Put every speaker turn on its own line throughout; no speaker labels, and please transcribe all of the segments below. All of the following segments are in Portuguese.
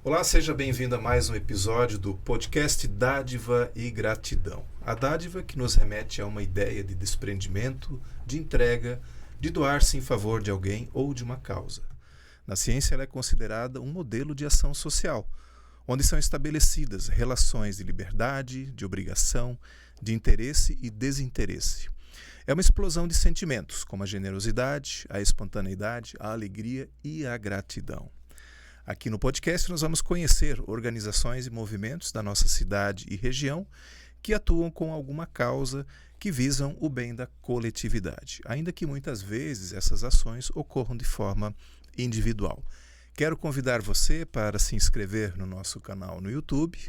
Olá, seja bem-vindo a mais um episódio do podcast Dádiva e Gratidão. A dádiva que nos remete a uma ideia de desprendimento, de entrega, de doar-se em favor de alguém ou de uma causa. Na ciência, ela é considerada um modelo de ação social, onde são estabelecidas relações de liberdade, de obrigação, de interesse e desinteresse. É uma explosão de sentimentos, como a generosidade, a espontaneidade, a alegria e a gratidão. Aqui no podcast nós vamos conhecer organizações e movimentos da nossa cidade e região que atuam com alguma causa que visam o bem da coletividade, ainda que muitas vezes essas ações ocorram de forma individual. Quero convidar você para se inscrever no nosso canal no YouTube,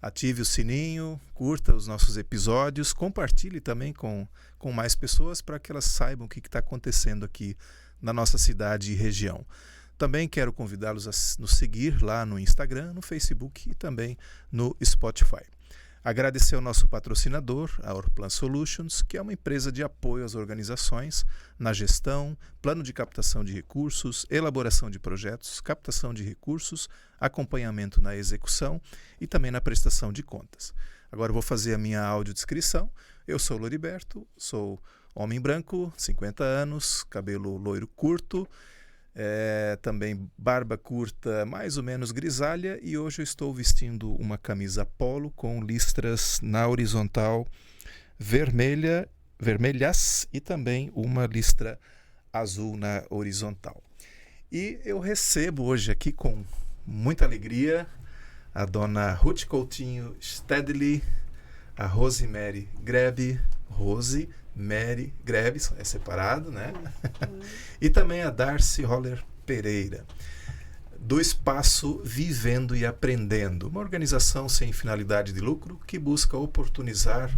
ative o sininho, curta os nossos episódios, compartilhe também com mais pessoas para que elas saibam o que está acontecendo aqui na nossa cidade e região. Também quero convidá-los a nos seguir lá no Instagram, no Facebook e também no Spotify. Agradecer ao nosso patrocinador, a Orplan Solutions, que é uma empresa de apoio às organizações na gestão, plano de captação de recursos, elaboração de projetos, captação de recursos, acompanhamento na execução e também na prestação de contas. Agora eu vou fazer a minha audiodescrição. Eu sou o Loriberto, sou homem branco, 50 anos, cabelo loiro curto, também barba curta, mais ou menos grisalha, e hoje eu estou vestindo uma camisa polo com listras na horizontal vermelhas e também uma listra azul na horizontal. E eu recebo hoje aqui com muita alegria a dona Ruth Coutinho Stedley, a Rosemary Grebe, Mary Grebe, é separado, né? E também a Darcy Roller Pereira, do Espaço Vivendo e Aprendendo, uma organização sem finalidade de lucro que busca oportunizar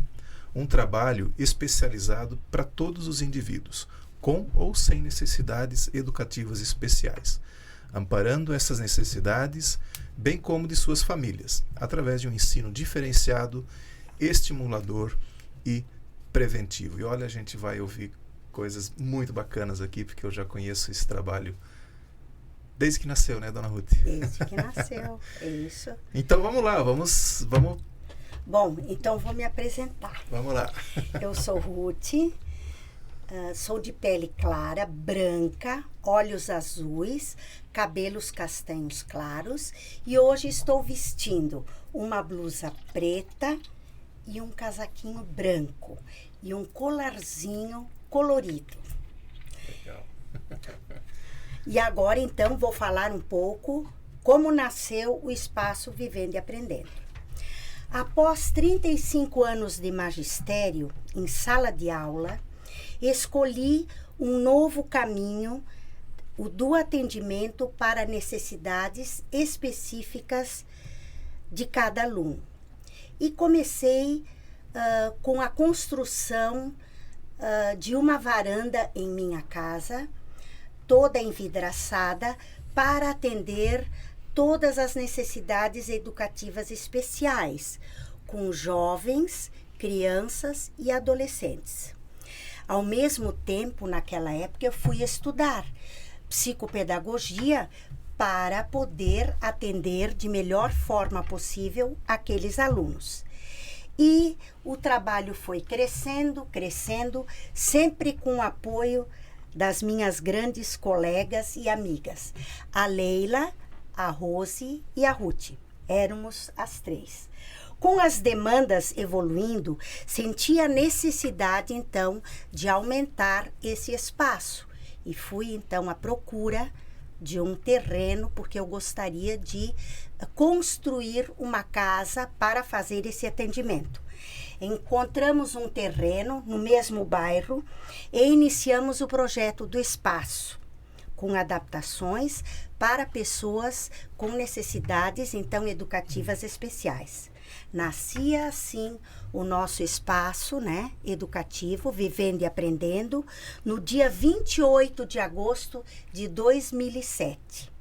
um trabalho especializado para todos os indivíduos, com ou sem necessidades educativas especiais, amparando essas necessidades, bem como de suas famílias, através de um ensino diferenciado, estimulador e preventivo. E olha, a gente vai ouvir coisas muito bacanas aqui, porque eu já conheço esse trabalho desde que nasceu, né, dona Ruth?
Desde que nasceu, é isso.
Então vamos lá, vamos...
Bom, então vou me apresentar.
Vamos lá.
Eu sou Ruth, sou de pele clara, branca, olhos azuis, cabelos castanhos claros, e hoje estou vestindo uma blusa preta e um casaquinho branco e um colarzinho colorido.
Legal.
E agora, então, vou falar um pouco como nasceu o Espaço Vivendo e Aprendendo. Após 35 anos de magistério em sala de aula, escolhi um novo caminho, o do atendimento para necessidades específicas de cada aluno. E comecei com a construção de uma varanda em minha casa, toda envidraçada, para atender todas as necessidades educativas especiais, com jovens, crianças e adolescentes. Ao mesmo tempo, naquela época, eu fui estudar psicopedagogia para poder atender de melhor forma possível aqueles alunos. E o trabalho foi crescendo, sempre com o apoio das minhas grandes colegas e amigas, a Leila, a Rose e a Ruth. Éramos as três. Com as demandas evoluindo, senti a necessidade, então, de aumentar esse espaço. E fui, então, à procura de um terreno, porque eu gostaria de construir uma casa para fazer esse atendimento. Encontramos um terreno no mesmo bairro e iniciamos o projeto do espaço, com adaptações para pessoas com necessidades, então, educativas especiais. Nascia assim o nosso espaço, né, educativo, Vivendo e Aprendendo, no dia 28 de agosto de 2007.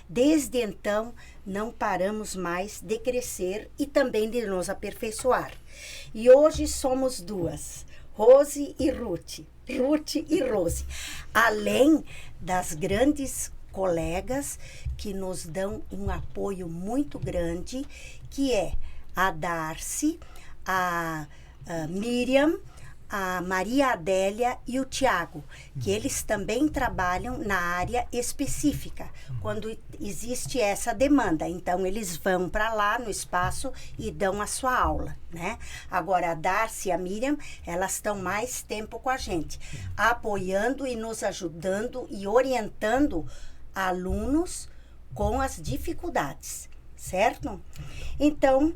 Desde então, não paramos mais de crescer e também de nos aperfeiçoar. E hoje somos duas, Rose e Ruth. Ruth e Rose. Além das grandes colegas que nos dão um apoio muito grande, que é a Darcy, a Miriam, a Maria Adélia e o Tiago, que eles também trabalham na área específica, quando existe essa demanda. Então, eles vão para lá no espaço e dão a sua aula, né? Agora, a Darcy e a Miriam, elas estão mais tempo com a gente, apoiando e nos ajudando e orientando alunos com as dificuldades, certo? Então,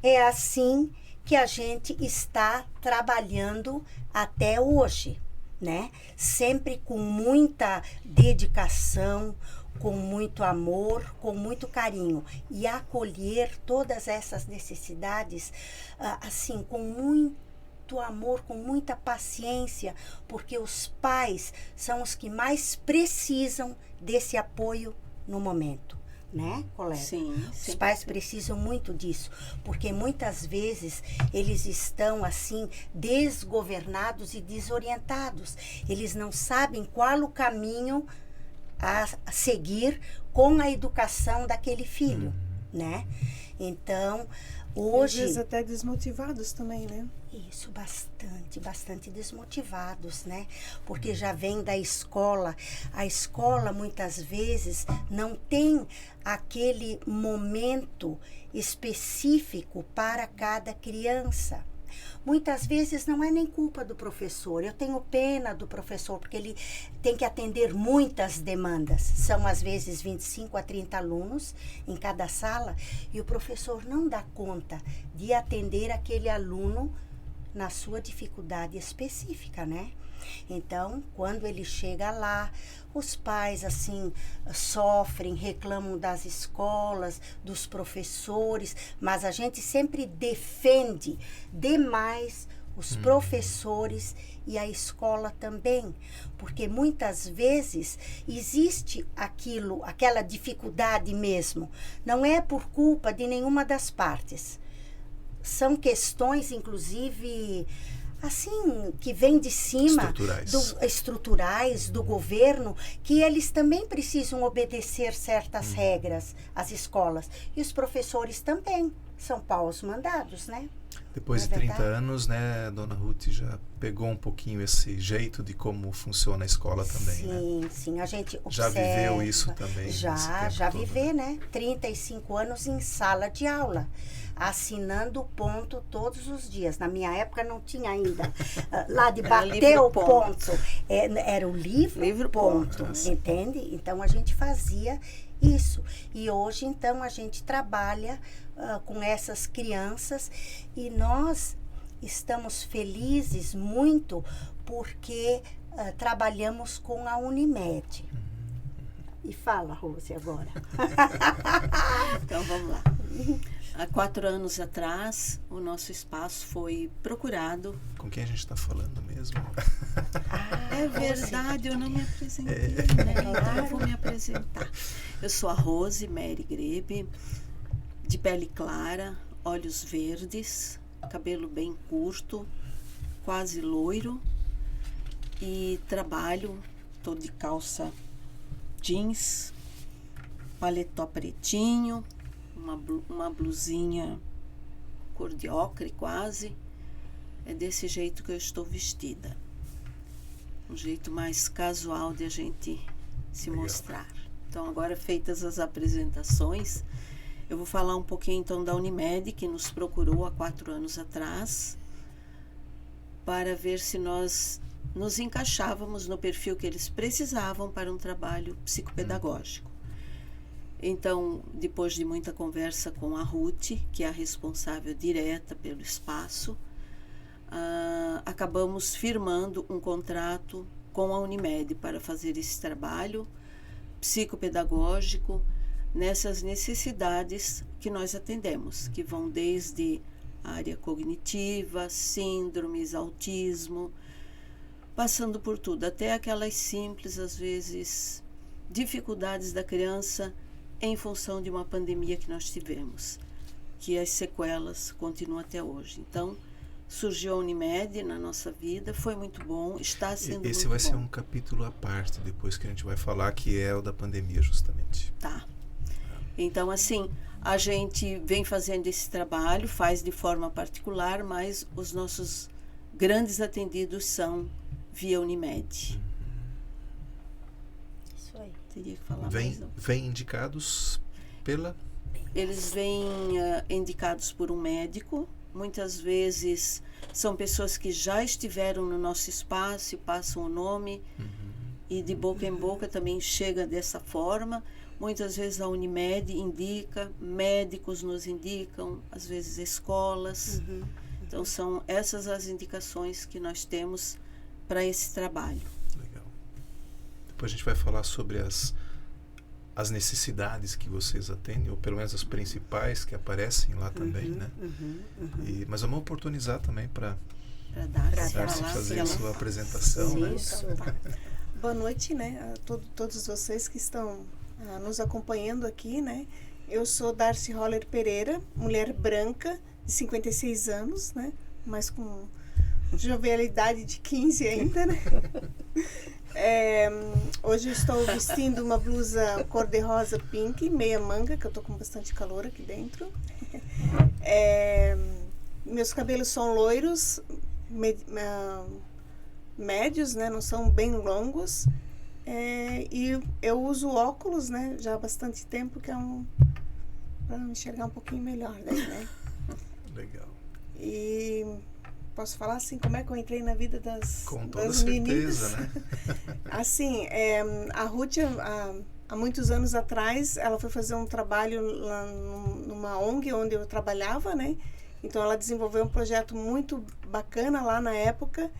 é assim que a gente está trabalhando até hoje, né? Sempre com muita dedicação, com muito amor, com muito carinho, e acolher todas essas necessidades, assim, com muito amor, com muita paciência, porque os pais são os que mais precisam desse apoio no momento. Né, colega?
Sim.
Os pais precisam muito disso, porque muitas vezes eles estão assim desgovernados e desorientados. Eles não sabem qual o caminho a seguir com a educação daquele filho, né? Então, hoje...
Às vezes até desmotivados também, né?
Isso, bastante desmotivados, né? Porque já vem da escola. A escola, muitas vezes, não tem aquele momento específico para cada criança. Muitas vezes não é nem culpa do professor. Eu tenho pena do professor, porque ele tem que atender muitas demandas. São, às vezes, 25 a 30 alunos em cada sala, e o professor não dá conta de atender aquele aluno na sua dificuldade específica, né? Então, quando ele chega lá, os pais, assim, sofrem, reclamam das escolas, dos professores, mas a gente sempre defende demais os professores e a escola também, porque muitas vezes existe aquela dificuldade mesmo, não é por culpa de nenhuma das partes. São questões, inclusive, assim, que vêm de cima, estruturais do governo, que eles também precisam obedecer certas regras, as escolas. E os professores também são paus mandados, né?
Depois de 30 anos, né, Dona Ruth já pegou um pouquinho esse jeito de como funciona a escola também,
sim,
né?
Sim, a gente observa.
Já viveu isso também?
Já vivi, né? 35 anos em sala de aula, assinando ponto todos os dias. Na minha época não tinha ainda lá de bater o ponto. Era o livro ponto, entende? Então a gente fazia isso. E hoje, então, a gente trabalha com essas crianças, e nós estamos felizes muito porque trabalhamos com a Unimed. E fala, Rose, agora.
Então, vamos lá. Há 4 anos atrás, o nosso espaço foi procurado.
Com quem a gente está falando mesmo?
É verdade, eu não me apresentei, né? Então eu vou me apresentar. Eu sou a Rose Mary Grebe, de pele clara, olhos verdes, cabelo bem curto, quase loiro, e trabalho, estou de calça jeans, paletó pretinho, uma blusinha cor de ocre quase. É desse jeito que eu estou vestida. Um jeito mais casual de a gente se mostrar. Então, agora feitas as apresentações, eu vou falar um pouquinho então da Unimed, que nos procurou há 4 anos atrás, para ver se nós nos encaixávamos no perfil que eles precisavam para um trabalho psicopedagógico. Então, depois de muita conversa com a Ruth, que é a responsável direta pelo espaço, acabamos firmando um contrato com a Unimed para fazer esse trabalho psicopedagógico nessas necessidades que nós atendemos, que vão desde a área cognitiva, síndromes, autismo, passando por tudo, até aquelas simples, às vezes, dificuldades da criança em função de uma pandemia que nós tivemos, que as sequelas continuam até hoje. Então, surgiu a Unimed na nossa vida, foi muito bom, está sendo
Esse
muito
vai ser
bom.
um capítulo à parte, depois que a gente vai falar, que é o da pandemia, justamente.
Tá. Então, assim, a gente vem fazendo esse trabalho, faz de forma particular, mas os nossos grandes atendidos são via Unimed.
Isso aí.
Teria que falar mais.
Vem indicados pela...
Eles vêm indicados por um médico. Muitas vezes são pessoas que já estiveram no nosso espaço e passam o nome. E de boca em boca também chega dessa forma. Muitas vezes a Unimed indica, médicos nos indicam, às vezes escolas. Então são essas as indicações que nós temos para esse trabalho.
Legal. Depois a gente vai falar sobre as necessidades que vocês atendem, ou pelo menos as principais que aparecem lá também, né? Mas vamos oportunizar também para
Darcy
fazer a sua apresentação, né?
Isso.
Boa noite, né, a todos vocês que estão nos acompanhando aqui, né? Eu sou Darcy Roller Pereira, mulher branca, de 56 anos, né? Mas com jovialidade de 15 ainda, né? Hoje eu estou vestindo uma blusa cor-de-rosa pink, meia manga, que eu tô com bastante calor aqui dentro. Meus cabelos são loiros, médios, né? Não são bem longos. E eu uso óculos, né? Já há bastante tempo, que é para enxergar um pouquinho melhor, né?
Legal.
E posso falar assim, como é que eu entrei na vida das
Com
meninas?
toda certeza, né?
Assim, a Ruth, há muitos anos atrás, ela foi fazer um trabalho lá numa ONG onde eu trabalhava, né? Então ela desenvolveu um projeto muito bacana lá na época.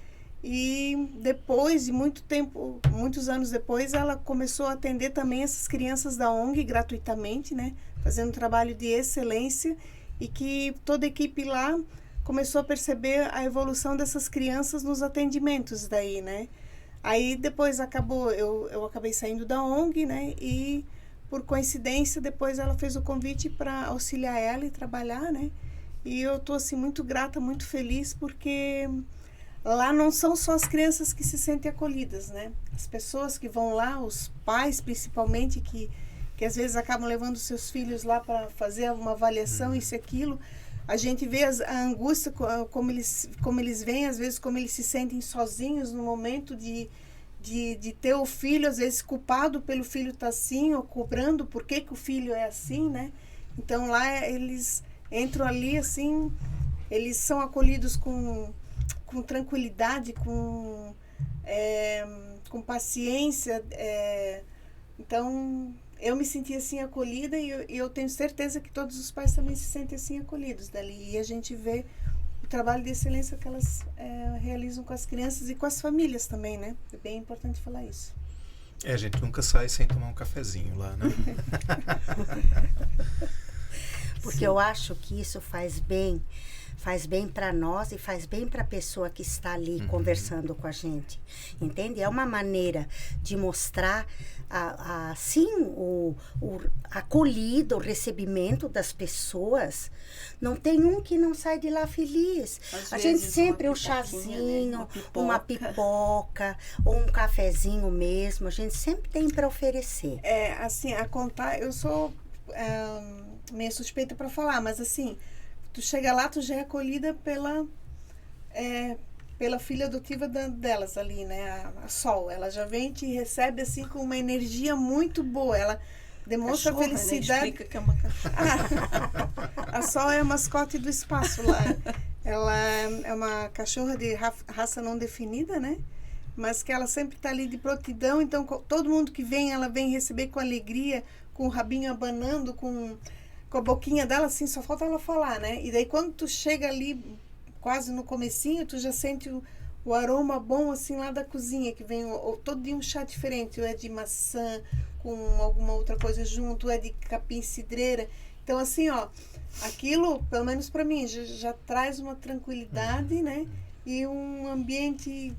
E depois de muito tempo, muitos anos depois, ela começou a atender também essas crianças da ONG gratuitamente, né? Fazendo um trabalho de excelência, e que toda a equipe lá começou a perceber a evolução dessas crianças nos atendimentos daí, né? Aí depois eu acabei saindo da ONG, né? E por coincidência depois ela fez o convite para auxiliar ela e trabalhar, né? E eu tô assim muito grata, muito feliz, porque lá não são só as crianças que se sentem acolhidas, né? As pessoas que vão lá, os pais principalmente, que às vezes acabam levando seus filhos lá para fazer uma avaliação, isso e aquilo. A gente vê a angústia, como eles veem, às vezes, como eles se sentem sozinhos no momento de ter o filho, às vezes, culpado pelo filho estar assim, ou cobrando por que o filho é assim, né? Então, lá eles entram ali, assim, eles são acolhidos com tranquilidade, com paciência. Então, eu me senti assim acolhida, e eu tenho certeza que todos os pais também se sentem assim acolhidos dali. E a gente vê o trabalho de excelência que elas realizam com as crianças e com as famílias também, né? É bem importante falar isso.
A gente nunca sai sem tomar um cafezinho lá, né?
Porque eu acho que isso faz bem para nós e faz bem para a pessoa que está ali conversando com a gente, entende? É uma maneira de mostrar assim o acolhido, o recebimento das pessoas. Não tem um que não sai de lá feliz.
Às
a gente
vezes
sempre
uma
um chazinho,
né?
uma pipoca ou um cafezinho mesmo, a gente sempre tem para oferecer.
Assim, a contar, eu sou meio suspeita para falar, mas assim, tu chega lá, tu já é acolhida pela filha adotiva delas ali, né? A Sol. Ela já vem e te recebe assim com uma energia muito boa. Ela demonstra
cachorra,
felicidade.
Né? Explica que é uma cachorra.
A Sol é a mascote do espaço lá. Ela é uma cachorra de raça não definida, né? Mas que ela sempre está ali de prontidão. Então, todo mundo que vem, ela vem receber com alegria, com o rabinho abanando, com a boquinha dela, assim, só falta ela falar, né? E daí, quando tu chega ali, quase no comecinho, tu já sente o aroma bom, assim, lá da cozinha, que vem todo dia um chá diferente. Ou é de maçã, com alguma outra coisa junto, ou é de capim-cidreira. Então, assim, ó, aquilo, pelo menos para mim, já traz uma tranquilidade, né? E um ambiente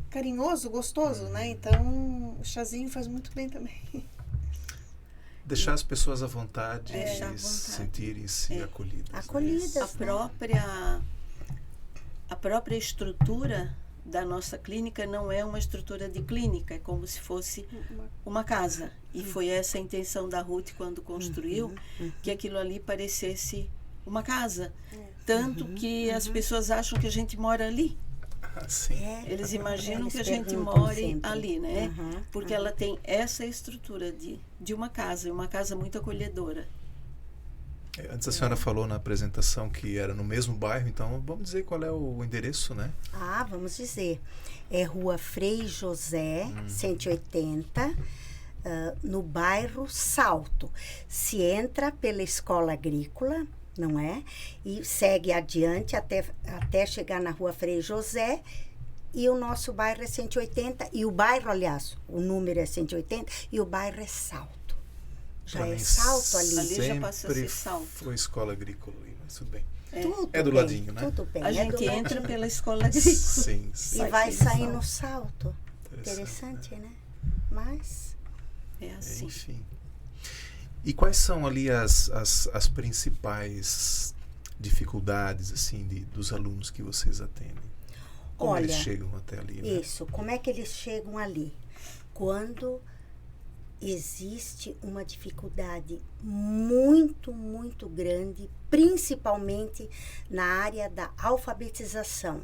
carinhoso, gostoso, né? Então, o chazinho faz muito bem também.
Deixar as pessoas à vontade
Deixar à
e
vontade.
sentirem-se acolhidas.
Acolhidas.
A própria estrutura da nossa clínica não é uma estrutura de clínica, é como se fosse uma casa. E foi essa a intenção da Ruth quando construiu, que aquilo ali parecesse uma casa. Tanto que as pessoas acham que a gente mora ali.
Sim.
Eles imaginam
Eles
que a gente
perguntam
more
sempre.
ali, né? Porque ela tem essa estrutura de uma casa muito acolhedora.
Antes a senhora falou na apresentação que era no mesmo bairro, então vamos dizer qual é o endereço, né?
Ah, vamos dizer. É Rua Frei José, 180, no bairro Salto. Se entra pela escola agrícola, não é? E segue adiante até chegar na Rua Frei José. E o nosso bairro é 180. E o bairro, aliás, o número é 180 e o bairro é Salto. Já é Salto ali.
Ali já passa a ser Salto.
Foi escola agrícola ali, mas tudo bem.
Tudo
É do
bem,
ladinho, né?
Tudo bem.
A
é
gente
do
entra
ladinho.
pela escola agrícola.
Sim.
E vai
pelo
sair
Salto.
no Salto. Interessante, né? Mas...
É assim.
Enfim. E quais são ali as principais dificuldades assim dos alunos que vocês atendem? Como
Olha,
eles chegam até ali? Né?
Isso, como é que eles chegam ali? Quando existe uma dificuldade muito, muito grande, principalmente na área da alfabetização,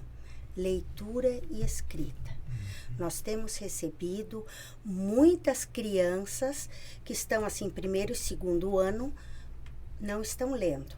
leitura e escrita. Nós temos recebido muitas crianças que estão assim, primeiro e segundo ano, não estão lendo.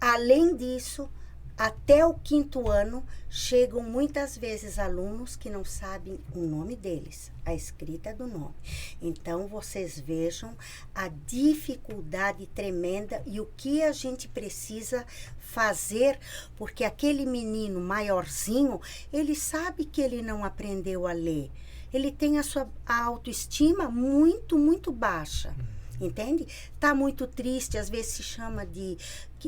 Além disso, até o quinto ano, chegam muitas vezes alunos que não sabem o nome deles, a escrita do nome. Então, vocês vejam a dificuldade tremenda e o que a gente precisa fazer, porque aquele menino maiorzinho, ele sabe que ele não aprendeu a ler. Ele tem a sua autoestima muito, muito baixa. Entende? Tá muito triste, às vezes se chama de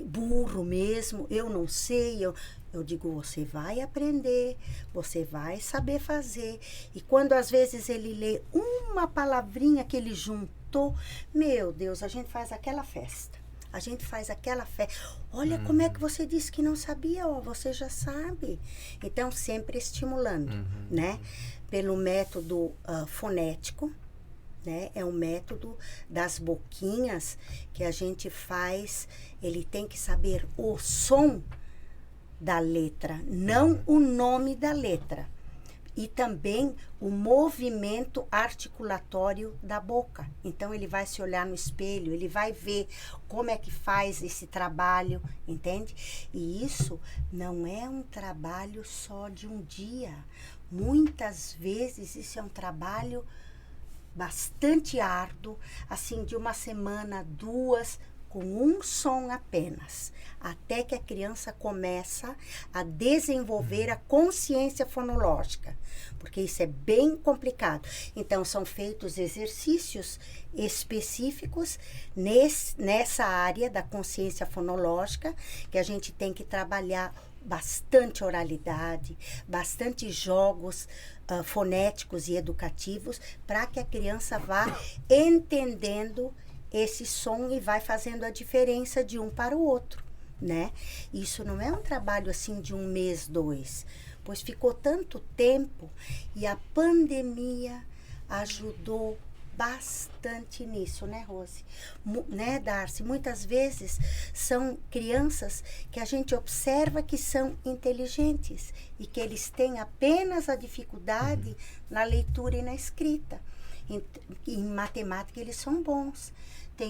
burro mesmo, eu não sei, eu digo, você vai aprender, você vai saber fazer. E quando às vezes ele lê uma palavrinha que ele juntou, meu Deus, a gente faz aquela festa. A gente faz aquela festa. Olha como é que você disse que não sabia, ó, você já sabe. Então, sempre estimulando, né? Pelo método fonético, né? É um método das boquinhas que a gente faz. Ele tem que saber o som da letra, não o nome da letra. E também o movimento articulatório da boca. Então, ele vai se olhar no espelho, ele vai ver como é que faz esse trabalho, entende? E isso não é um trabalho só de um dia. Muitas vezes, isso é um trabalho bastante árduo, assim, de uma semana, 2, com um som apenas, até que a criança começa a desenvolver a consciência fonológica, porque isso é bem complicado. Então, são feitos exercícios específicos nessa área da consciência fonológica, que a gente tem que trabalhar bastante oralidade, bastante jogos fonéticos e educativos, para que a criança vá entendendo esse som e vai fazendo a diferença de um para o outro, né? Isso não é um trabalho assim de 1 mês, 2, pois ficou tanto tempo e a pandemia ajudou bastante nisso, né, Rose? Né, Darcy? Muitas vezes são crianças que a gente observa que são inteligentes e que eles têm apenas a dificuldade na leitura e na escrita. Em matemática eles são bons.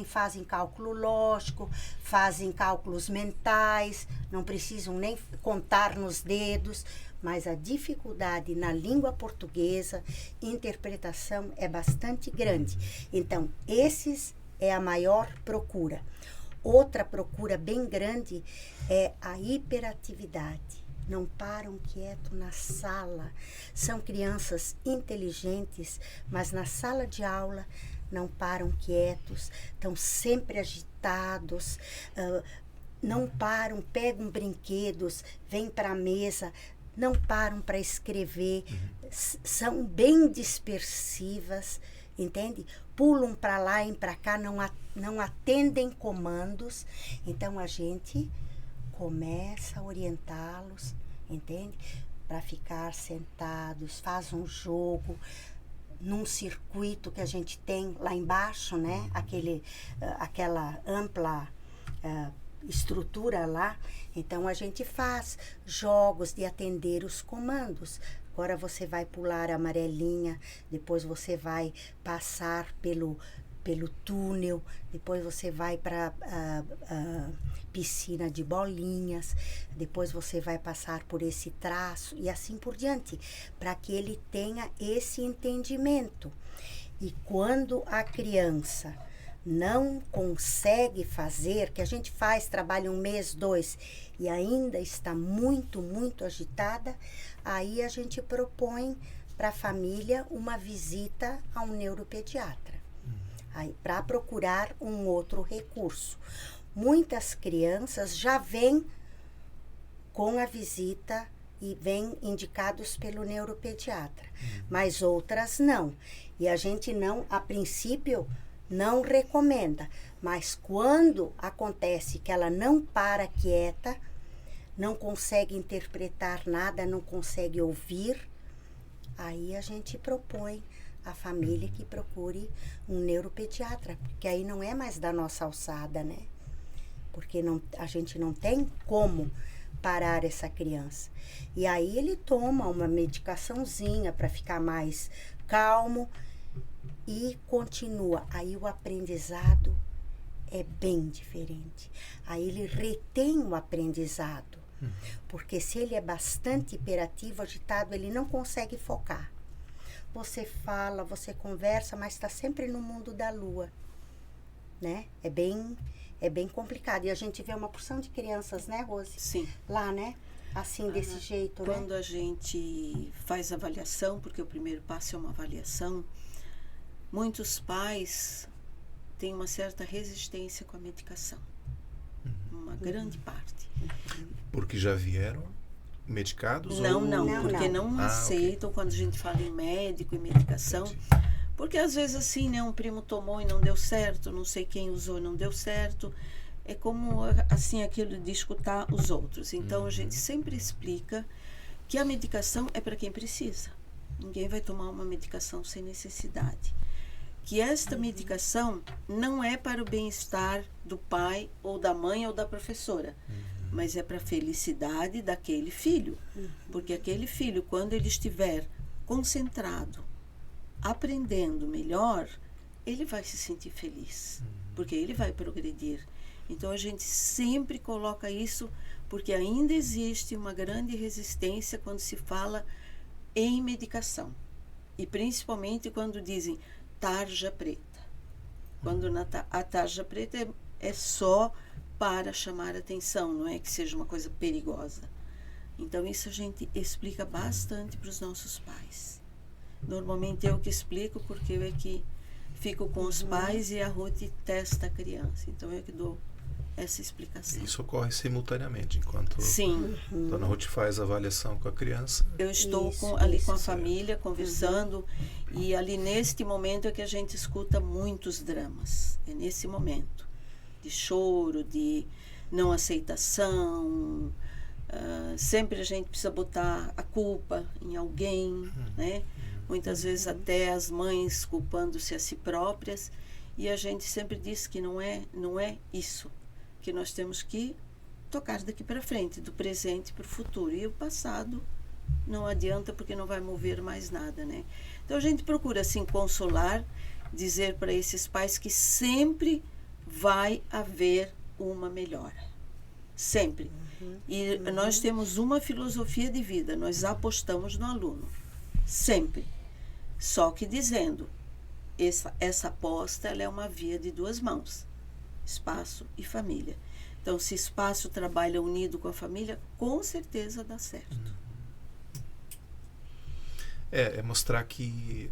Fazem cálculo lógico, fazem cálculos mentais, não precisam nem contar nos dedos, mas a dificuldade na língua portuguesa, interpretação é bastante grande. Então, esses é a maior procura. Outra procura bem grande é a hiperatividade. Não param quieto na sala. São crianças inteligentes, mas na sala de aula não param quietos, estão sempre agitados, não param, pegam brinquedos, vêm para a mesa, não param para escrever, são bem dispersivas, entende? Pulam para lá e para cá, não atendem comandos. Então, a gente começa a orientá-los entende? Para ficar sentados, faz um jogo num circuito que a gente tem lá embaixo, né? Aquela ampla estrutura lá. Então, a gente faz jogos de atender os comandos. Agora você vai pular a amarelinha, depois você vai passar pelo túnel, depois você vai para a piscina de bolinhas, depois você vai passar por esse traço e assim por diante, para que ele tenha esse entendimento. E quando a criança não consegue fazer, que a gente faz, trabalha 1 mês, 2, e ainda está muito, muito agitada, aí a gente propõe para a família uma visita a um neuropediatra, para procurar um outro recurso. Muitas crianças já vêm com a visita e vêm indicados pelo neuropediatra, mas outras não. E a gente não, a princípio, não recomenda, mas quando acontece que ela não para quieta, não consegue interpretar nada, não consegue ouvir, aí a gente propõe à família que procure um neuropediatra, porque aí não é mais da nossa alçada, né? Porque a gente não tem como parar essa criança. E aí ele toma uma medicaçãozinha para ficar mais calmo e continua. Aí o aprendizado é bem diferente. Aí ele retém o aprendizado. Porque se ele é bastante hiperativo, agitado, ele não consegue focar. Você fala, você conversa, mas está sempre no mundo da lua, né? É bem complicado. E a gente vê uma porção de crianças, né, Rose?
Sim.
Lá, né? Assim, desse jeito,
Quando
né?
a gente faz avaliação, porque o primeiro passo é uma avaliação, muitos pais têm uma certa resistência com a medicação. Uma grande parte.
Porque já vieram medicados?
Não,
ou...
porque não aceitam quando a gente fala em médico e medicação.
Entendi.
Porque às vezes assim, né, um primo tomou e não deu certo, não sei quem usou e não deu certo. É como assim aquilo de escutar os outros. Então a gente sempre explica que a medicação é para quem precisa. Ninguém vai tomar uma medicação sem necessidade. Que esta medicação não é para o bem-estar do pai ou da mãe ou da professora, mas é para a felicidade daquele filho. Porque aquele filho, quando ele estiver concentrado, aprendendo melhor, ele vai se sentir feliz, porque ele vai progredir. Então a gente sempre coloca isso, porque ainda existe uma grande resistência quando se fala em medicação. E principalmente quando dizem tarja preta. Quando a tarja preta é só para chamar atenção, não é que seja uma coisa perigosa. Então isso a gente explica bastante para os nossos pais. Normalmente eu que explico, porque eu é que fico com os pais e a Ruth testa a criança. Então eu que dou essa explicação.
Isso ocorre simultaneamente, enquanto
Sim.
a Dona Ruth faz a avaliação com a criança.
Eu estou ali com a família, conversando, e ali neste momento é que a gente escuta muitos dramas. É nesse momento de choro, de não aceitação. Sempre a gente precisa botar a culpa em alguém, né? Muitas vezes até as mães culpando-se a si próprias, e a gente sempre diz que não é isso, que nós temos que tocar daqui para frente, do presente para o futuro, e o passado não adianta, porque não vai mover mais nada, né? Então a gente procura assim consolar, dizer para esses pais que sempre vai haver uma melhora, sempre. E nós temos uma filosofia de vida, nós apostamos no aluno, sempre. Só que dizendo, essa aposta ela é uma via de 2 mãos, espaço e família. Então, se espaço trabalha unido com a família, com certeza dá certo.
É mostrar que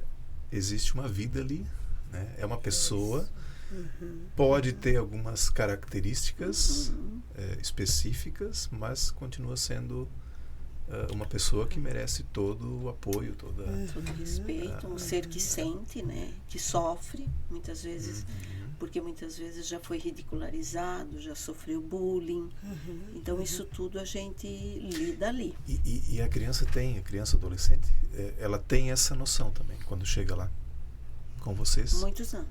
existe uma vida ali, né? É uma pessoa, pode ter algumas características específicas, mas continua sendo uma pessoa que merece todo o apoio, todo
respeito, um ser que sente, né? Que sofre, muitas vezes porque muitas vezes já foi ridicularizado, já sofreu bullying. Então, isso tudo a gente lida ali.
E a criança adolescente, ela tem essa noção também, quando chega lá com vocês?
Muitos não.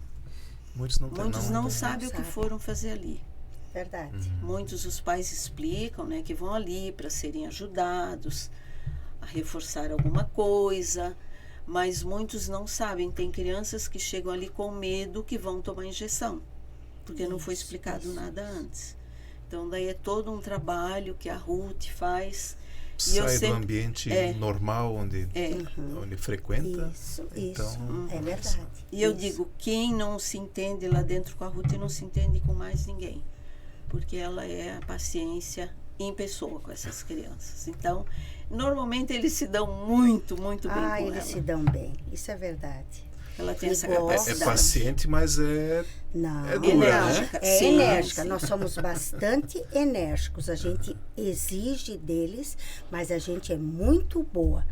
Muitos não têm.
Muitos não sabem o que foram fazer ali.
Verdade.
Muitos os pais explicam, né, que vão ali para serem ajudados a reforçar alguma coisa, mas muitos não sabem. Tem crianças que chegam ali com medo que vão tomar injeção, porque não foi explicado nada antes. Então, daí é todo um trabalho que a Ruth faz.
Sai do ambiente normal onde frequenta.
Isso,
então,
é verdade.
E eu digo, quem não se entende lá dentro com a Ruth não se entende com mais ninguém, porque ela é a paciência em pessoa com essas crianças. Então, normalmente eles se dão muito, muito bem com ela.
Eles se dão bem, isso é verdade.
Ela tem essa
Igual.
capacidade.
É paciente, mas
Não,
é dura,
enérgica.
né?
É
Sim,
enérgica.
sim.
Nós somos bastante enérgicos. A gente exige deles, mas a gente é muito boa.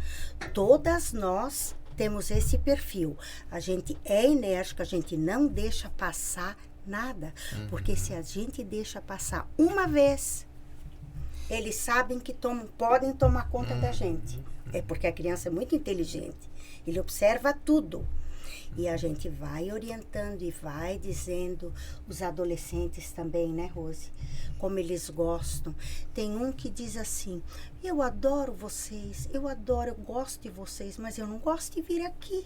Todas nós temos esse perfil. A gente é enérgica, a gente não deixa passar nada. Porque se a gente deixa passar uma vez, eles sabem que podem tomar conta da gente. É porque a criança é muito inteligente. Ele observa tudo. E a gente vai orientando e vai dizendo, os adolescentes também, né, Rose? Como eles gostam. Tem um que diz assim, eu adoro vocês, eu gosto de vocês, mas eu não gosto de vir aqui.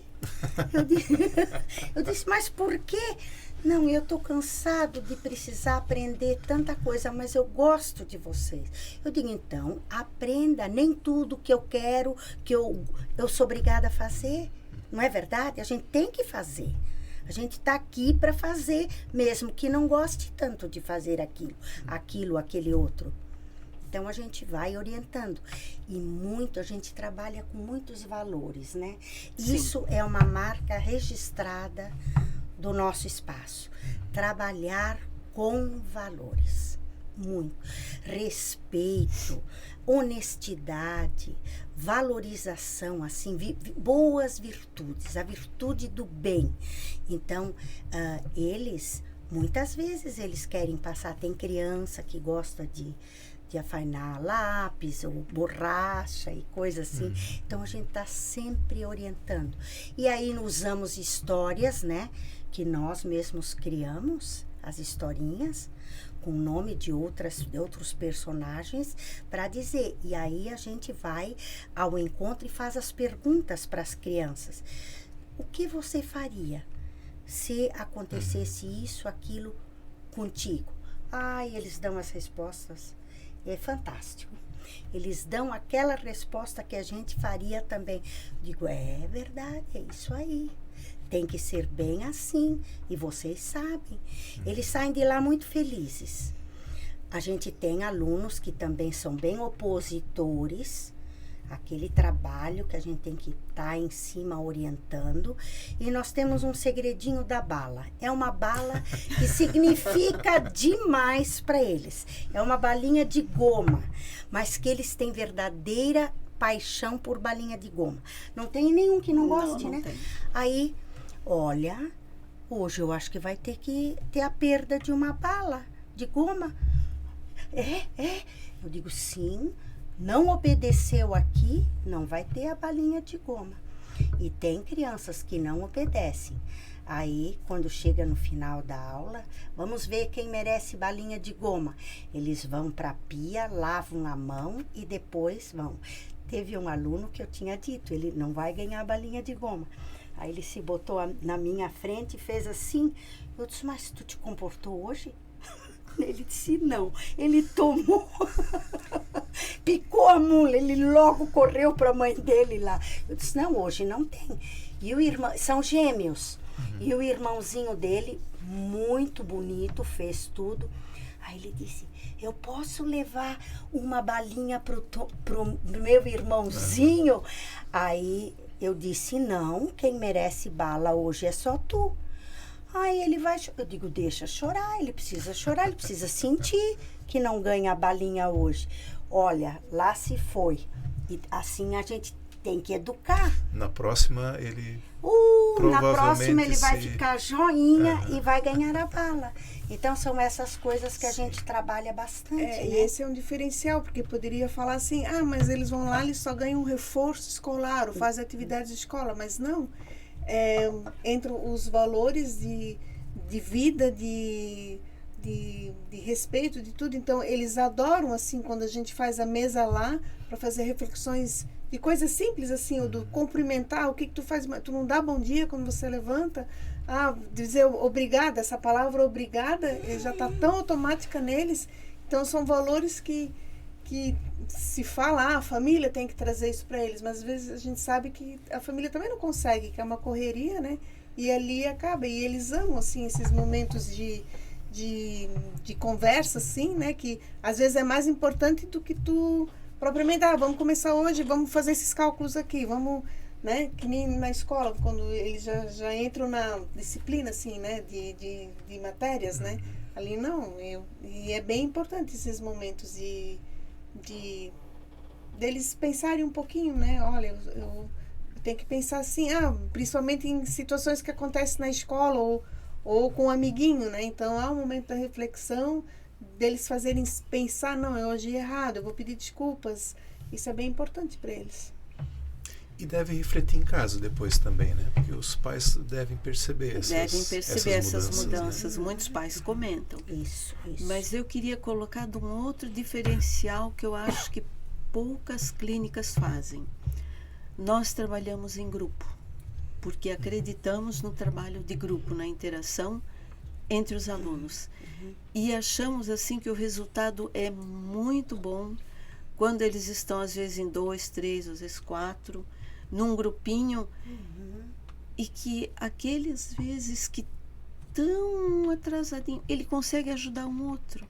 Eu disse, mas por quê? Não, eu estou cansado de precisar aprender tanta coisa, mas eu gosto de vocês. Eu digo, então, aprenda, nem tudo que eu quero, que eu sou obrigada a fazer. Não é verdade? A gente tem que fazer. A gente está aqui para fazer, mesmo que não goste tanto de fazer aquele outro. Então, a gente vai orientando. E a gente trabalha com muitos valores, né?
Sim.
Isso é uma marca registrada do nosso espaço. Trabalhar com valores. Muito. Respeito, honestidade, valorização, assim, boas virtudes, a virtude do bem. Então, muitas vezes eles querem passar, tem criança que gosta de afainar lápis ou borracha e coisa assim. Então, a gente está sempre orientando. E aí, usamos histórias, né, que nós mesmos criamos, as historinhas, com o nome de outros personagens, para dizer. E aí a gente vai ao encontro e faz as perguntas para as crianças. O que você faria se acontecesse isso, aquilo contigo? Eles dão as respostas. É fantástico. Eles dão aquela resposta que a gente faria também. Digo, é verdade, é isso aí. Tem que ser bem assim, e vocês sabem. Eles saem de lá muito felizes. A gente tem alunos que também são bem opositores, aquele trabalho que a gente tem que estar em cima orientando. E nós temos um segredinho da bala. É uma bala que significa demais para eles. É uma balinha de goma, mas que eles têm verdadeira paixão por balinha de goma. Não tem nenhum que não goste, né?
Tem.
Aí, olha, hoje eu acho que vai ter que ter a perda de uma bala de goma. Eu digo, sim, não obedeceu aqui, não vai ter a balinha de goma. E tem crianças que não obedecem. Aí, quando chega no final da aula, vamos ver quem merece balinha de goma. Eles vão para a pia, lavam a mão e depois vão. Teve um aluno que eu tinha dito, ele não vai ganhar balinha de goma. Aí ele se botou na minha frente e fez assim. Eu disse, mas tu te comportou hoje? Ele disse, não. Ele tomou, picou a mula, ele logo correu para a mãe dele lá. Eu disse, não, hoje não tem. E o irmão, são gêmeos. E o irmãozinho dele, muito bonito, fez tudo. Aí ele disse, eu posso levar uma balinha pro meu irmãozinho? Aí eu disse, não, quem merece bala hoje é só tu. Aí ele vai, eu digo, deixa chorar, ele precisa sentir que não ganha a balinha hoje. Olha, lá se foi. E assim a gente Tem que educar.
Na próxima ele
Na próxima ele vai
se-
ficar joinha
Aham.
e vai ganhar a bala. Então são essas coisas que a gente trabalha bastante.
E
né?
esse é um diferencial, porque poderia falar assim, mas eles vão lá, eles só ganham um reforço escolar, ou fazem atividades de escola, mas não. Entre os valores de vida, de respeito, de tudo. Então, eles adoram, assim, quando a gente faz a mesa lá, para fazer reflexões de coisas simples, assim, ou do cumprimentar, o que tu faz, tu não dá bom dia quando você levanta, dizer obrigada, essa palavra obrigada já está tão automática neles. Então, são valores que se fala, a família tem que trazer isso para eles, mas às vezes a gente sabe que a família também não consegue, que é uma correria, né? E ali acaba, e eles amam, assim, esses momentos de conversa, assim, né? Que às vezes é mais importante do que tu propriamente, vamos começar hoje, vamos fazer esses cálculos aqui, vamos, né? Que nem na escola, quando eles já entram na disciplina, assim, né? De matérias, né? Ali não, e é bem importante esses momentos deles pensarem um pouquinho, né? Olha, eu tenho que pensar assim, principalmente em situações que acontecem na escola ou com um amiguinho, né? Então, há um momento da reflexão, deles fazerem pensar, não, eu agi errado, eu vou pedir desculpas. Isso é bem importante para eles.
E devem refletir em casa depois também, né? Porque os pais devem perceber
essas mudanças.
Né?
Muitos pais comentam.
Isso.
Mas eu queria colocar de um outro diferencial que eu acho que poucas clínicas fazem. Nós trabalhamos em grupo, porque acreditamos no trabalho de grupo, na interação entre os alunos. E achamos assim que o resultado é muito bom quando eles estão às vezes em 2, 3, às vezes 4, num grupinho, e que aqueles vezes que tão atrasadinho, ele consegue ajudar um outro.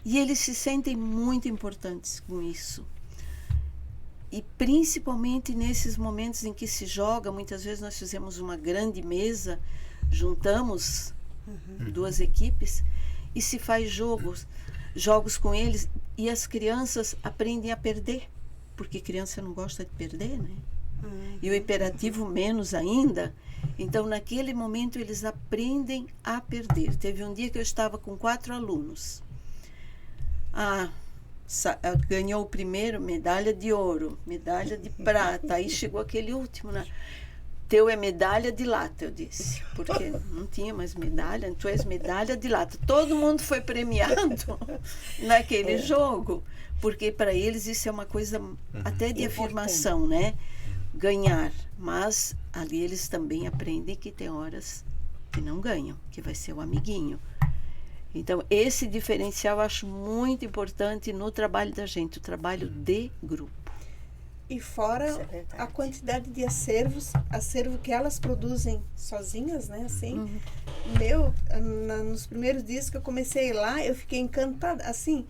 E eles se sentem muito importantes com isso. E principalmente nesses momentos em que se joga, muitas vezes nós fizemos uma grande mesa, juntamos 2 equipes e se faz jogos com eles, e as crianças aprendem a perder, porque criança não gosta de perder, né? E o hiperativo menos ainda. Então, naquele momento, eles aprendem a perder. Teve um dia que eu estava com 4 alunos. Ganhou o primeiro, medalha de ouro, medalha de prata. Aí chegou aquele último, né? Teu é medalha de lata, eu disse. Porque não tinha mais medalha, tu és medalha de lata. Todo mundo foi premiado naquele jogo. Porque para eles isso é uma coisa até de afirmação, né? Ganhar. Mas ali eles também aprendem que tem horas que não ganham, que vai ser o amiguinho. Então, esse diferencial eu acho muito importante no trabalho da gente, o trabalho de grupo.
E fora a quantidade de acervo que elas produzem sozinhas, né? Assim, nos primeiros dias que eu comecei lá, eu fiquei encantada, assim,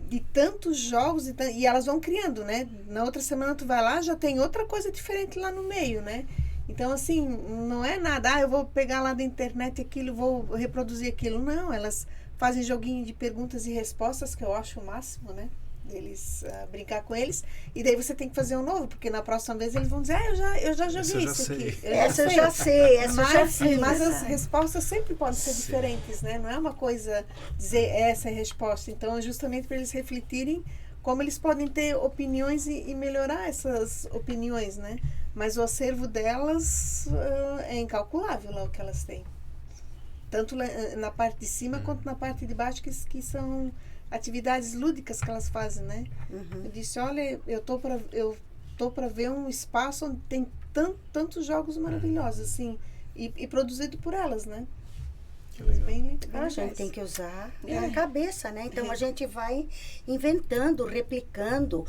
de tantos jogos, e elas vão criando, né? Na outra semana tu vai lá, já tem outra coisa diferente lá no meio, né? Então, assim, não é nada, eu vou pegar lá da internet aquilo, vou reproduzir aquilo. Não, elas fazem joguinho de perguntas e respostas, que eu acho o máximo, né? Eles brincar com eles, e daí você tem que fazer um novo, porque na próxima vez eles vão dizer, eu já joguei isso aqui.
Essa eu já sei.
Mas as respostas sempre podem ser diferentes, né? Não é uma coisa dizer essa é a resposta. Então, é justamente para eles refletirem como eles podem ter opiniões e melhorar essas opiniões, né? Mas o acervo delas é incalculável lá o que elas têm. Tanto na parte de cima quanto na parte de baixo, que são atividades lúdicas que elas fazem, né? Eu disse, olha, eu tô para ver um espaço onde tem tantos jogos maravilhosos, assim, e produzido por elas, né? Bem
a gente tem que usar a cabeça, né? Então, a gente vai inventando, replicando,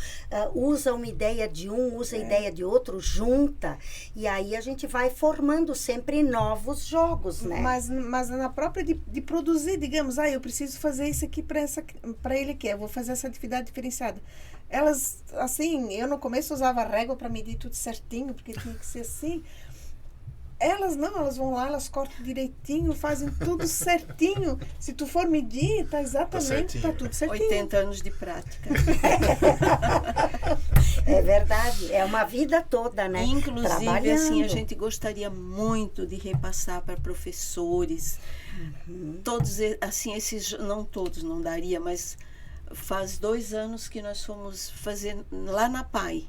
usa uma ideia de um, usa a ideia de outro, junta. E aí a gente vai formando sempre novos jogos, né?
Mas na própria de produzir, digamos, eu preciso fazer isso aqui para ele aqui, eu vou fazer essa atividade diferenciada. Elas, assim, eu no começo usava régua para medir tudo certinho, porque tinha que ser assim. Elas não, elas vão lá, elas cortam direitinho, fazem tudo certinho. Se tu for medir, tá exatamente, tá tudo certinho.
80 anos de prática.
É verdade, é uma vida toda, né?
Inclusive, assim, a gente gostaria muito de repassar para professores. Todos, assim, esses, não todos, não daria, mas faz 2 anos que nós fomos fazer lá na PAI.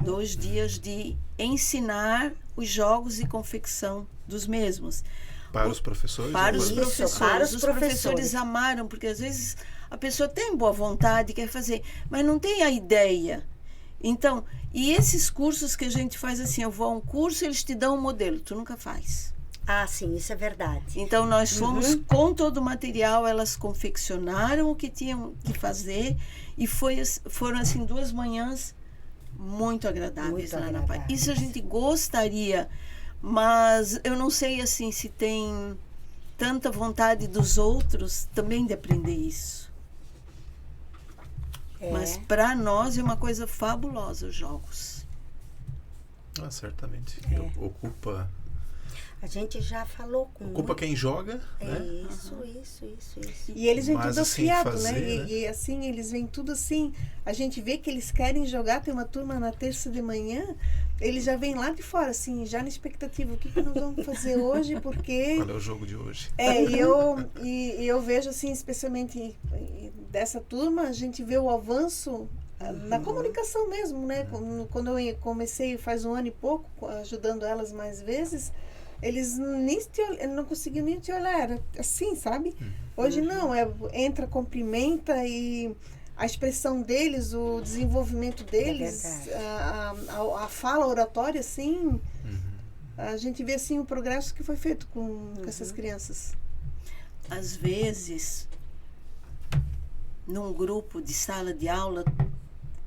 2 dias de ensinar os jogos e confecção dos mesmos.
Para os professores?
Para os
Isso,
professores.
para os
Os
professores.
professores amaram, porque às vezes a pessoa tem boa vontade, quer fazer, mas não tem a ideia. Então, e esses cursos que a gente faz assim, eu vou a um curso, eles te dão um modelo, tu nunca faz.
Ah, sim, isso é verdade.
Então, nós fomos com todo o material, elas confeccionaram o que tinham que fazer e foram assim 2 manhãs muito agradáveis
Muito
lá na PAI.
agradáveis.
Isso a gente gostaria, mas eu não sei assim se tem tanta vontade dos outros também de aprender isso. Mas para nós é uma coisa fabulosa os jogos.
Ah, certamente. Ocupa
A gente já falou com...
Ocupa quem joga, né?
Isso.
E eles vêm
Mas,
tudo
assim,
afiado, né?
fazer,
E assim, eles vêm tudo assim. A gente vê que eles querem jogar, tem uma turma na terça de manhã, eles já vêm lá de fora, assim, já na expectativa. O que nós vamos fazer hoje? Porque...
Qual é o jogo de hoje?
E eu vejo, assim, especialmente dessa turma, a gente vê o avanço na comunicação mesmo, né? Quando eu comecei faz 1 ano e pouco, ajudando elas mais vezes, eles não conseguiam nem te olhar, era assim, sabe? Hoje não, entra, cumprimenta e a expressão deles, o desenvolvimento deles, a fala oratória, assim, a gente vê assim o progresso que foi feito com essas crianças.
Às vezes, num grupo de sala de aula,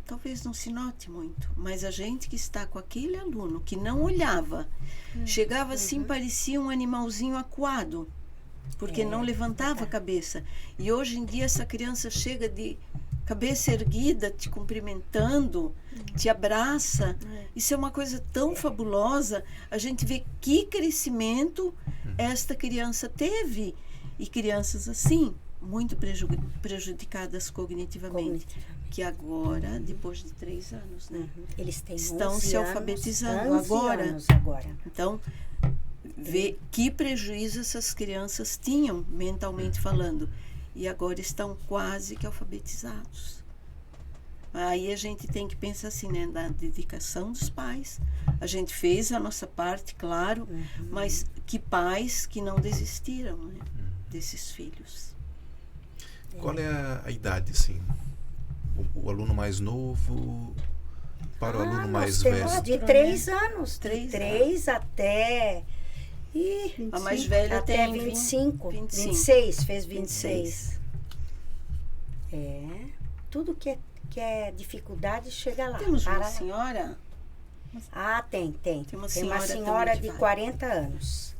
talvez não se note muito, mas a gente que está com aquele aluno que não olhava, chegava assim, parecia um animalzinho acuado, porque não levantava a cabeça. E hoje em dia essa criança chega de cabeça erguida, te cumprimentando, te abraça. Isso é uma coisa tão fabulosa. A gente vê que crescimento esta criança teve. E crianças assim, muito prejudicadas cognitivamente. Que agora, depois de 3 anos, né?
Eles têm
estão se alfabetizando
11
agora.
anos agora.
Então, vê que prejuízo essas crianças tinham, mentalmente falando. E agora estão quase que alfabetizados. Aí a gente tem que pensar assim, né? Na dedicação dos pais. A gente fez a nossa parte, claro, mas que pais que não desistiram, né? Desses filhos.
Qual é a idade, assim? O aluno mais novo para o aluno mais velho?
De 3 anos. De
3
3 até...
A mais velha
até
tem
25. 26, fez 26. Tudo que é dificuldade chega lá.
Temos uma senhora?
Ah, tem. Tem uma senhora
também
de 40 anos.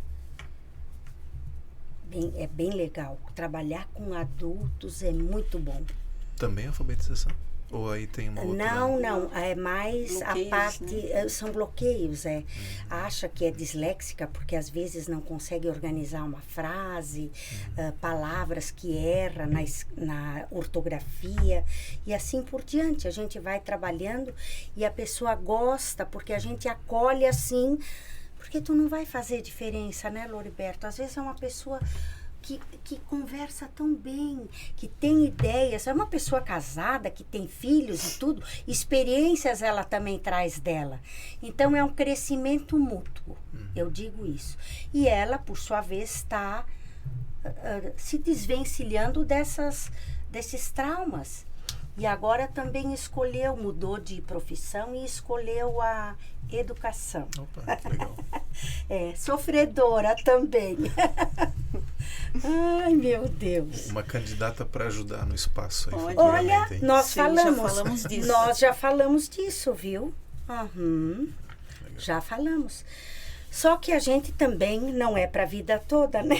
É bem legal. Trabalhar com adultos é muito bom.
Também alfabetização? Ou aí tem uma outra...
Não. É mais
bloqueios,
a parte...
né?
São bloqueios, Acha que é disléxica porque às vezes não consegue organizar uma frase, palavras que erra na ortografia e assim por diante. A gente vai trabalhando e a pessoa gosta porque a gente acolhe assim... Porque tu não vai fazer diferença, né, Loriberto? Às vezes é uma pessoa que conversa tão bem, que tem ideias. É uma pessoa casada, que tem filhos e tudo. Experiências ela também traz dela. Então, é um crescimento mútuo. Eu digo isso. E ela, por sua vez, está se desvencilhando desses traumas. E agora também mudou de profissão e escolheu a educação.
Opa, que legal.
Sofredora também. Ai, meu Deus.
Uma candidata para ajudar no espaço aí.
Olha,
hein?
nós
Sim, já falamos disso.
Nós já falamos disso, viu? Já falamos. Só que a gente também não é para a vida toda, né?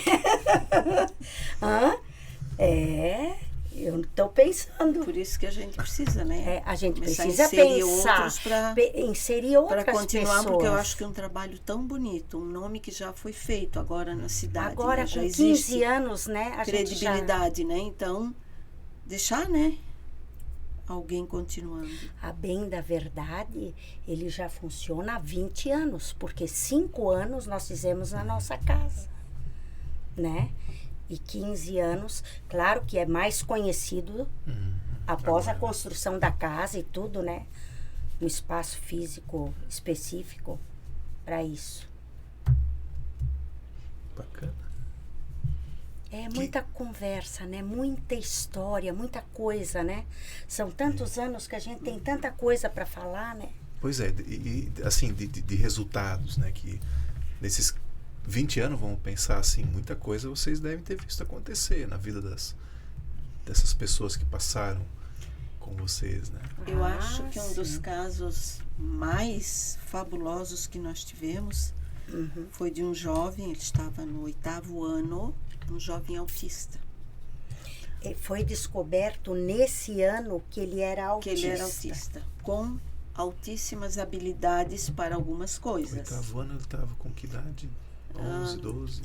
Eu estou pensando.
Por isso que a gente precisa, né?
A gente
começar
precisa
inserir
pensar,
outros para
inserir outras
continuar,
pessoas.
porque eu acho que é um trabalho tão bonito, um nome que já foi feito agora na cidade.
Agora,
né? Já
com
existe
15 anos, né? A
credibilidade, né? Então, deixar, né? Alguém continuando.
A bem da verdade, ele já funciona há 20 anos, porque 5 anos nós fizemos na nossa casa, né? E 15 anos, claro que é mais conhecido após a construção da casa e tudo, né? Um espaço físico específico para isso.
Bacana.
É muita conversa, né? Muita história, muita coisa, né? São tantos anos que a gente tem tanta coisa para falar, né?
Pois é, e assim, de resultados, né? Que nesses 20 anos, vamos pensar assim, muita coisa vocês devem ter visto acontecer na vida dessas pessoas que passaram com vocês, né?
Eu acho que um dos
sim.
casos mais fabulosos que nós tivemos foi de um jovem, ele estava no 8º ano, um jovem autista.
Foi descoberto nesse ano que ele era autista.
Que ele era autista, com altíssimas habilidades para algumas coisas.
8º ano ele estava com que idade? 11, 12?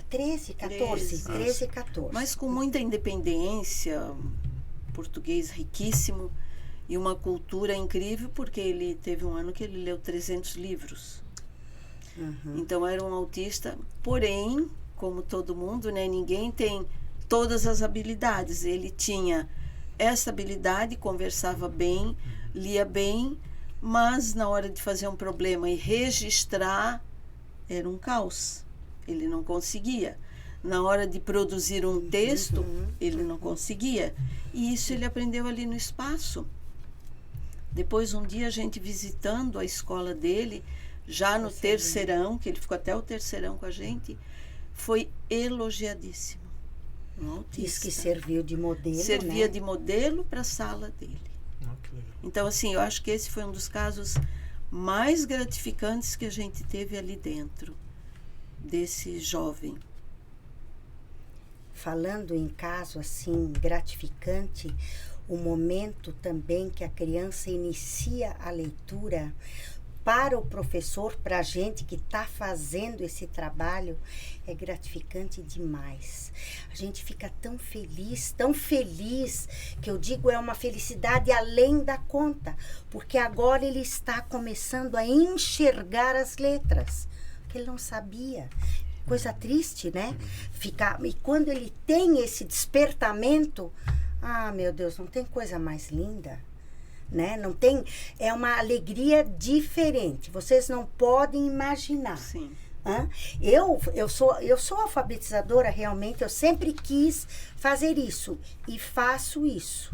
13, 14, 13, 14.
Mas com muita independência, português riquíssimo e uma cultura incrível, porque ele teve um ano que ele leu 300 livros. Então era um autista, porém, como todo mundo, né, ninguém tem todas as habilidades. Ele tinha essa habilidade, conversava bem, lia bem, mas na hora de fazer um problema e registrar, era um caos. Ele não conseguia. Na hora de produzir um texto, ele não conseguia. E isso ele aprendeu ali no espaço. Depois, um dia, a gente visitando a escola dele, já no terceirão, que ele ficou até o terceirão com a gente, foi elogiadíssimo. Um autista.
Diz que serviu de modelo,
Servia
né?
de modelo para a sala dele.
Que legal.
Então, assim, eu acho que esse foi um dos casos mais gratificantes que a gente teve ali dentro, desse jovem.
Falando em caso assim gratificante, o momento também que a criança inicia a leitura para o professor, para a gente que está fazendo esse trabalho, é gratificante demais. A gente fica tão feliz, que eu digo é uma felicidade além da conta, porque agora ele está começando a enxergar as letras, que ele não sabia. Coisa triste, né? E quando ele tem esse despertamento, meu Deus, não tem coisa mais linda, né? Não tem, é uma alegria diferente. Vocês não podem imaginar.
Sim.
Eu sou alfabetizadora realmente, eu sempre quis fazer isso e faço isso.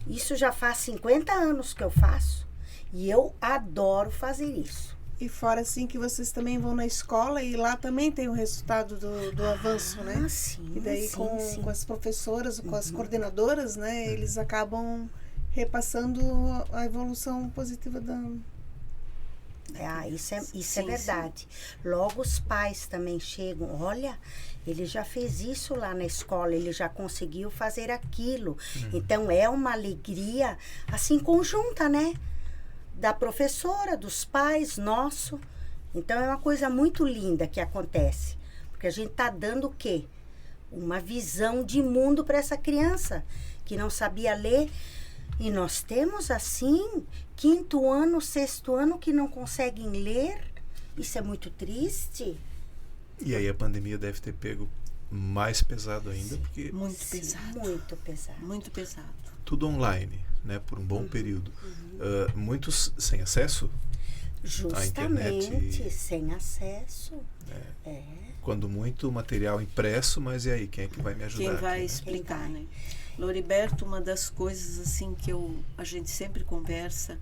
Isso já faz 50 anos que eu faço e eu adoro fazer isso.
E fora assim que vocês também vão na escola e lá também tem o resultado do avanço, né?
Sim,
E daí
sim,
com
sim.
as professoras, com as coordenadoras, né? Eles acabam repassando a evolução positiva da...
Isso é
Sim,
verdade. Logo os pais também chegam, olha, ele já fez isso lá na escola, ele já conseguiu fazer aquilo. Então é uma alegria assim conjunta, né? Da professora, dos pais, nosso. Então é uma coisa muito linda que acontece. Porque a gente está dando o quê? Uma visão de mundo para essa criança que não sabia ler. E nós temos assim, 5º ano, 6º ano que não conseguem ler. Isso é muito triste.
E aí a pandemia deve ter pego mais pesado ainda, porque
Muito pesado.
Muito pesado.
Muito pesado.
tudo online, né, por um bom período. Muitos sem acesso à internet.
Justamente, sem acesso.
Quando muito material impresso, mas e aí, quem é que vai me ajudar?
Quem vai
aqui, né?
explicar, né? Loriberto, uma das coisas assim que a gente sempre conversa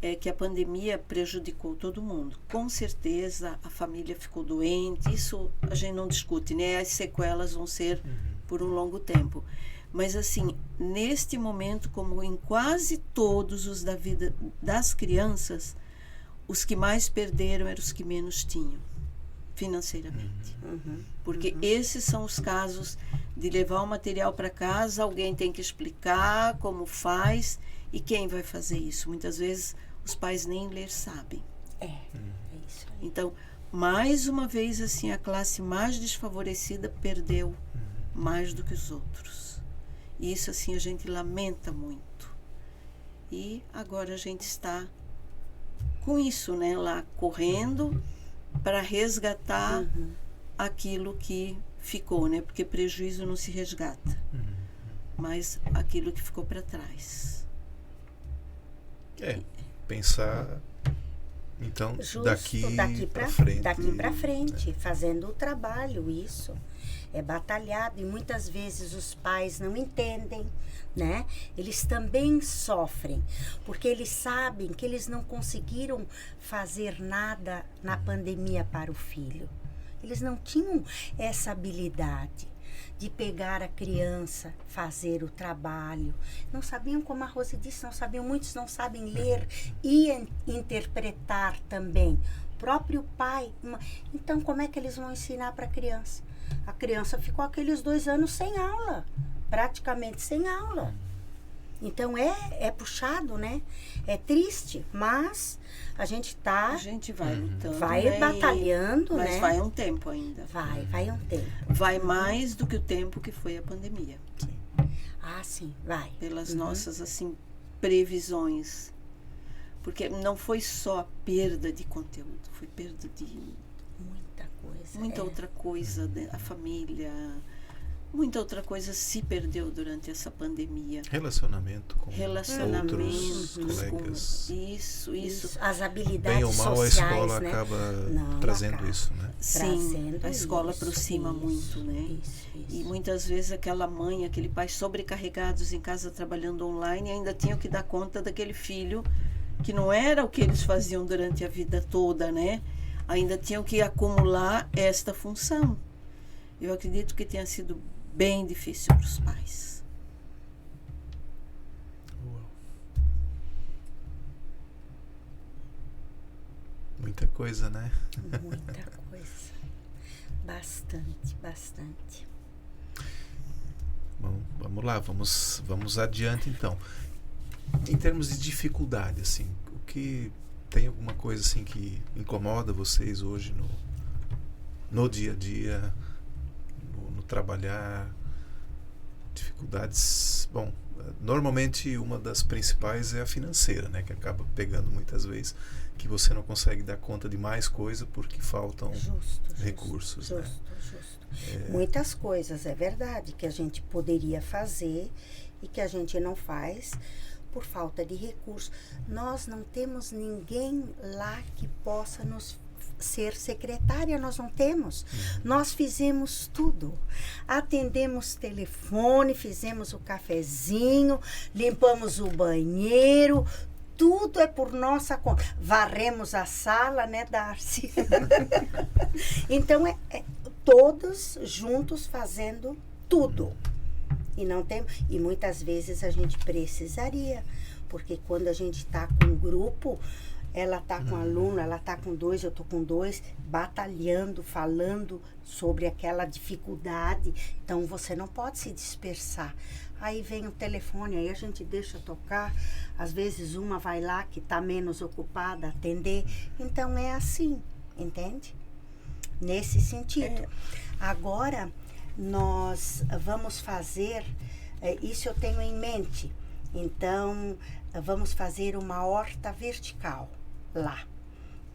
é que a pandemia prejudicou todo mundo. Com certeza a família ficou doente, isso a gente não discute, né? As sequelas vão ser por um longo tempo. Mas assim, neste momento, como em quase todos os da vida das crianças, os que mais perderam eram os que menos tinham. financeiramente.
Uhum.
Porque esses são os casos de levar o material para casa, alguém tem que explicar como faz e quem vai fazer isso. Muitas vezes os pais nem ler sabem.
É isso aí.
Então, mais uma vez, assim, a classe mais desfavorecida perdeu mais do que os outros. E isso, assim, a gente lamenta muito. E agora a gente está com isso, né, lá correndo para resgatar aquilo que ficou, né? Porque prejuízo não se resgata, mas aquilo que ficou para trás.
Pensar, então,
Justo,
daqui para frente.
Daqui para frente, fazendo o trabalho, isso. É batalhado e muitas vezes os pais não entendem, né? Eles também sofrem, porque eles sabem que eles não conseguiram fazer nada na pandemia para o filho. Eles não tinham essa habilidade de pegar a criança, fazer o trabalho. Não sabiam, como a Rose disse, não sabiam, muitos não sabem ler e interpretar também. O próprio pai. Então, como é que eles vão ensinar para a criança? A criança ficou aqueles 2 anos sem aula, praticamente sem aula. Então é puxado, né? É triste, mas a gente vai lutando, vai batalhando,
mas
né?
Vai um tempo ainda.
Vai um tempo.
Vai mais do que o tempo que foi a pandemia.
Sim.
Ah, sim, vai.
Pelas nossas, assim, previsões. Porque não foi só a perda de conteúdo, foi perda de muita outra coisa, a família, muita outra coisa se perdeu durante essa pandemia.
Relacionamento com outros colegas.
Isso.
As habilidades
bem ou mal,
sociais,
a escola
né?
acaba trazendo isso, né?
Sim, a escola aproxima muito, né?
Isso.
E muitas vezes aquela mãe, aquele pai sobrecarregados em casa trabalhando online ainda tinham que dar conta daquele filho que não era o que eles faziam durante a vida toda, né? Ainda tinham que acumular esta função. Eu acredito que tenha sido bem difícil para os pais.
Muita coisa, né?
Muita coisa. Bastante.
Bom, vamos lá, vamos adiante então. Em termos de dificuldade, assim, o que tem alguma coisa assim que incomoda vocês hoje no dia a dia, no trabalhar? Dificuldades, bom, normalmente uma das principais é a financeira, né, que acaba pegando muitas vezes, que você não consegue dar conta de mais coisa porque faltam recursos.
Justo. Muitas coisas, é verdade, que a gente poderia fazer e que a gente não faz por falta de recursos. Nós não temos ninguém lá que possa nos ser secretária, nós não temos. Nós fizemos tudo. Atendemos telefone, fizemos o cafezinho, limpamos o banheiro, tudo é por nossa conta. Varremos a sala, né, Darcy? Então, todos juntos fazendo tudo. E muitas vezes a gente precisaria, porque quando a gente está com um grupo, ela está com um aluno, ela está com 2, eu estou com 2, batalhando, falando sobre aquela dificuldade. Então, você não pode se dispersar. Aí vem o telefone, aí a gente deixa tocar. Às vezes uma vai lá que está menos ocupada, atender. Então, é assim, entende? Nesse sentido. Agora, nós vamos fazer, isso eu tenho em mente. Então, vamos fazer uma horta vertical lá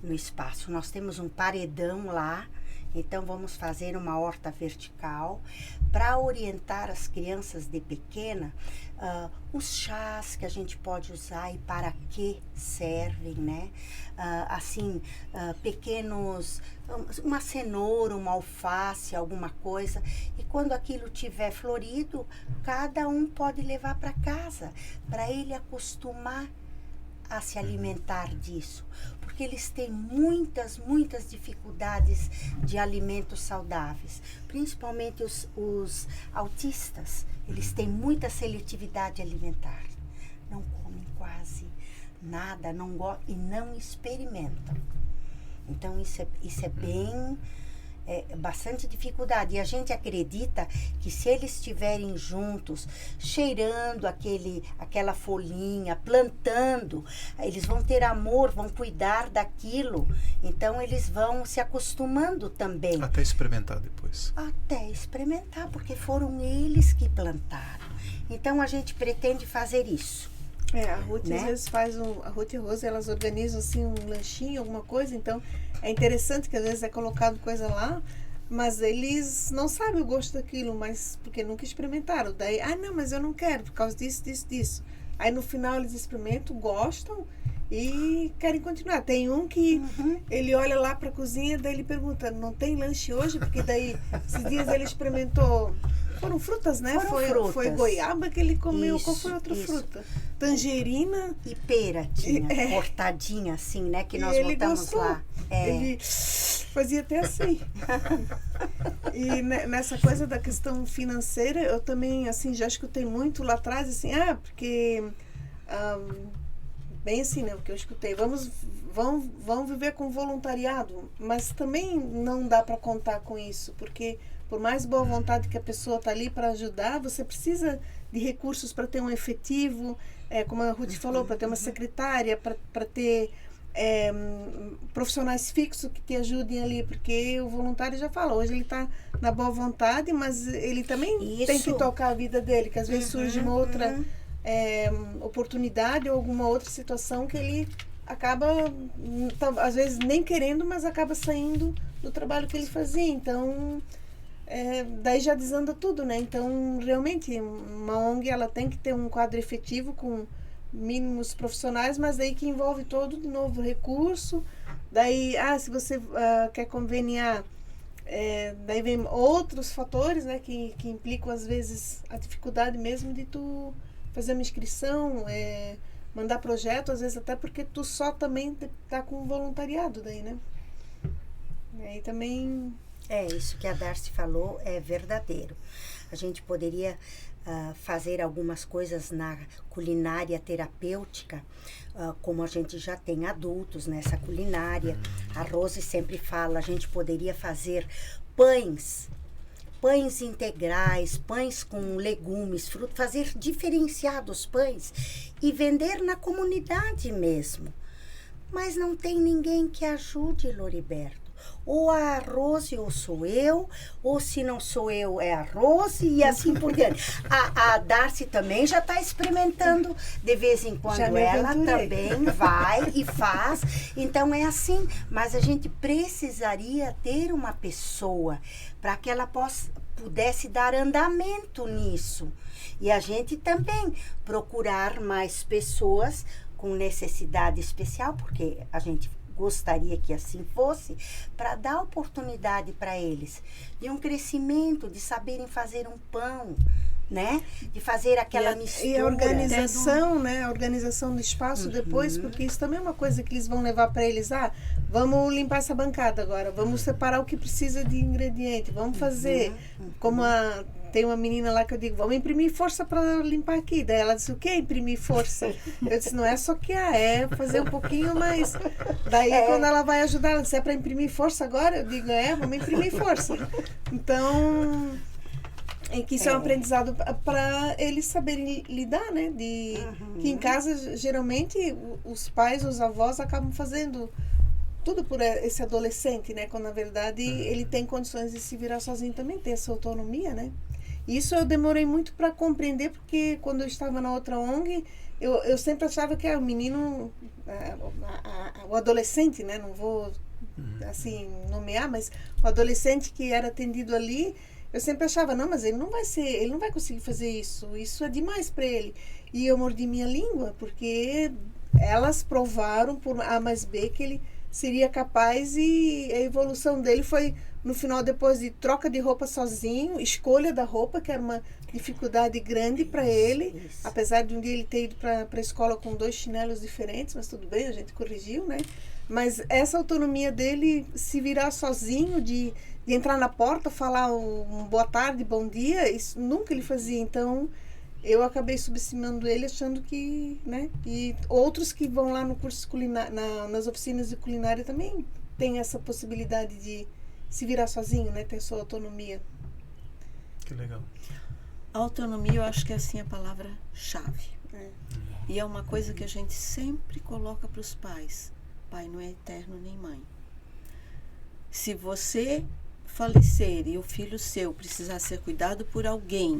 no espaço. Nós temos um paredão lá, então vamos fazer uma horta vertical para orientar as crianças de pequena os chás que a gente pode usar e para que servem, né? Pequenos, uma cenoura, uma alface, alguma coisa. E quando aquilo tiver florido, cada um pode levar para casa, para ele acostumar a se alimentar disso, porque eles têm muitas dificuldades de alimentos saudáveis, principalmente os autistas. Eles têm muita seletividade alimentar, não comem quase nada, não gostam e não experimentam. Então isso é bem bastante dificuldade. E a gente acredita que se eles estiverem juntos, cheirando aquela folhinha, plantando, eles vão ter amor, vão cuidar daquilo. Então, eles vão se acostumando também.
Até experimentar depois.
Até experimentar, porque foram eles que plantaram. Então, a gente pretende fazer isso.
A Ruth às vezes a Ruth e a Rose, elas organizam assim um lanchinho, alguma coisa, então é interessante que às vezes é colocado coisa lá, mas eles não sabem o gosto daquilo, mas porque nunca experimentaram. Daí, não, mas eu não quero, por causa disso, disso, disso. Aí no final eles experimentam, gostam e querem continuar. Tem um que ele olha lá para a cozinha, daí ele pergunta, não tem lanche hoje? Porque daí, esses dias ele experimentou... Foram frutas, né? Foi goiaba que ele comeu. Qual foi outra fruta? Tangerina.
E pera tinha, cortadinha assim, né? Que nós botamos
gostou.
lá.
Ele fazia até assim. E nessa coisa da questão financeira, eu também, assim, já escutei muito lá atrás, assim, porque... bem assim, né? O que eu escutei. Vão viver com voluntariado, mas também não dá para contar com isso, porque... Por mais boa vontade que a pessoa está ali para ajudar, você precisa de recursos para ter um efetivo, como a Ruth falou, para ter uma secretária, para ter profissionais fixos que te ajudem ali, porque o voluntário já fala, hoje ele está na boa vontade, mas ele também tem que tocar a vida dele, que às vezes surge uma outra oportunidade ou alguma outra situação que ele acaba, às vezes nem querendo, mas acaba saindo do trabalho que ele fazia. Então... daí já desanda tudo, né? Então, realmente, uma ONG, ela tem que ter um quadro efetivo com mínimos profissionais, mas daí que envolve todo, de novo, recurso. Daí, se você quer conveniar, daí vem outros fatores, né? Que implicam, às vezes, a dificuldade mesmo de tu fazer uma inscrição, mandar projeto, às vezes até porque tu só também tá com voluntariado daí, né? E aí também...
Isso que a Darcy falou é verdadeiro. A gente poderia fazer algumas coisas na culinária terapêutica, como a gente já tem adultos nessa culinária. A Rose sempre fala, a gente poderia fazer pães integrais, pães com legumes, frutos, fazer diferenciados pães e vender na comunidade mesmo. Mas não tem ninguém que ajude, Loriberto. Ou a Rose ou sou eu, ou se não sou eu, é a Rose, e assim por diante. A Darcy também já está experimentando, de vez em quando ela também vai e faz. Então é assim, mas a gente precisaria ter uma pessoa para que ela pudesse dar andamento nisso. E a gente também procurar mais pessoas com necessidade especial, porque a gente gostaria que assim fosse, para dar oportunidade para eles de um crescimento, de saberem fazer um pão, né? De fazer aquela mistura.
E a organização, né? A organização do espaço depois, porque isso também é uma coisa que eles vão levar para eles. Vamos limpar essa bancada agora, vamos separar o que precisa de ingrediente, vamos fazer. Como tem uma menina lá que eu digo, vamos imprimir força para limpar aqui. Daí ela disse, o que é imprimir força? Eu disse, não é só que é fazer um pouquinho mais. Daí quando ela vai ajudar, ela disse, é para imprimir força agora? Eu digo, vamos imprimir força. Então, que isso é um aprendizado para eles saberem lidar, né? Que em casa, geralmente, os pais, os avós acabam fazendo tudo por esse adolescente, né? Quando, na verdade, ele tem condições de se virar sozinho também, ter essa autonomia, né? Isso eu demorei muito para compreender, porque quando eu estava na outra ONG, eu sempre achava que o menino, o adolescente, né? Não vou, assim, nomear, mas o adolescente que era atendido ali, eu sempre achava, não, mas ele não vai conseguir fazer isso é demais para ele. E eu mordi minha língua, porque elas provaram por A mais B que ele seria capaz, e a evolução dele foi no final, depois de troca de roupa sozinho, escolha da roupa, que era uma dificuldade grande para ele, apesar de um dia ele ter ido para a escola com 2 chinelos diferentes, mas tudo bem, a gente corrigiu, né? Mas essa autonomia dele, se virar sozinho, de entrar na porta, falar um boa tarde, bom dia, isso nunca ele fazia. Então, eu acabei subestimando ele, achando que, né? E outros que vão lá no curso culinário, nas oficinas de culinária também tem essa possibilidade de se virar sozinho, né? Ter sua autonomia.
Que legal.
Autonomia, eu acho que é assim a palavra-chave. E é uma coisa que a gente sempre coloca para os pais. Pai não é eterno nem mãe. Se você falecer e o filho seu precisar ser cuidado por alguém,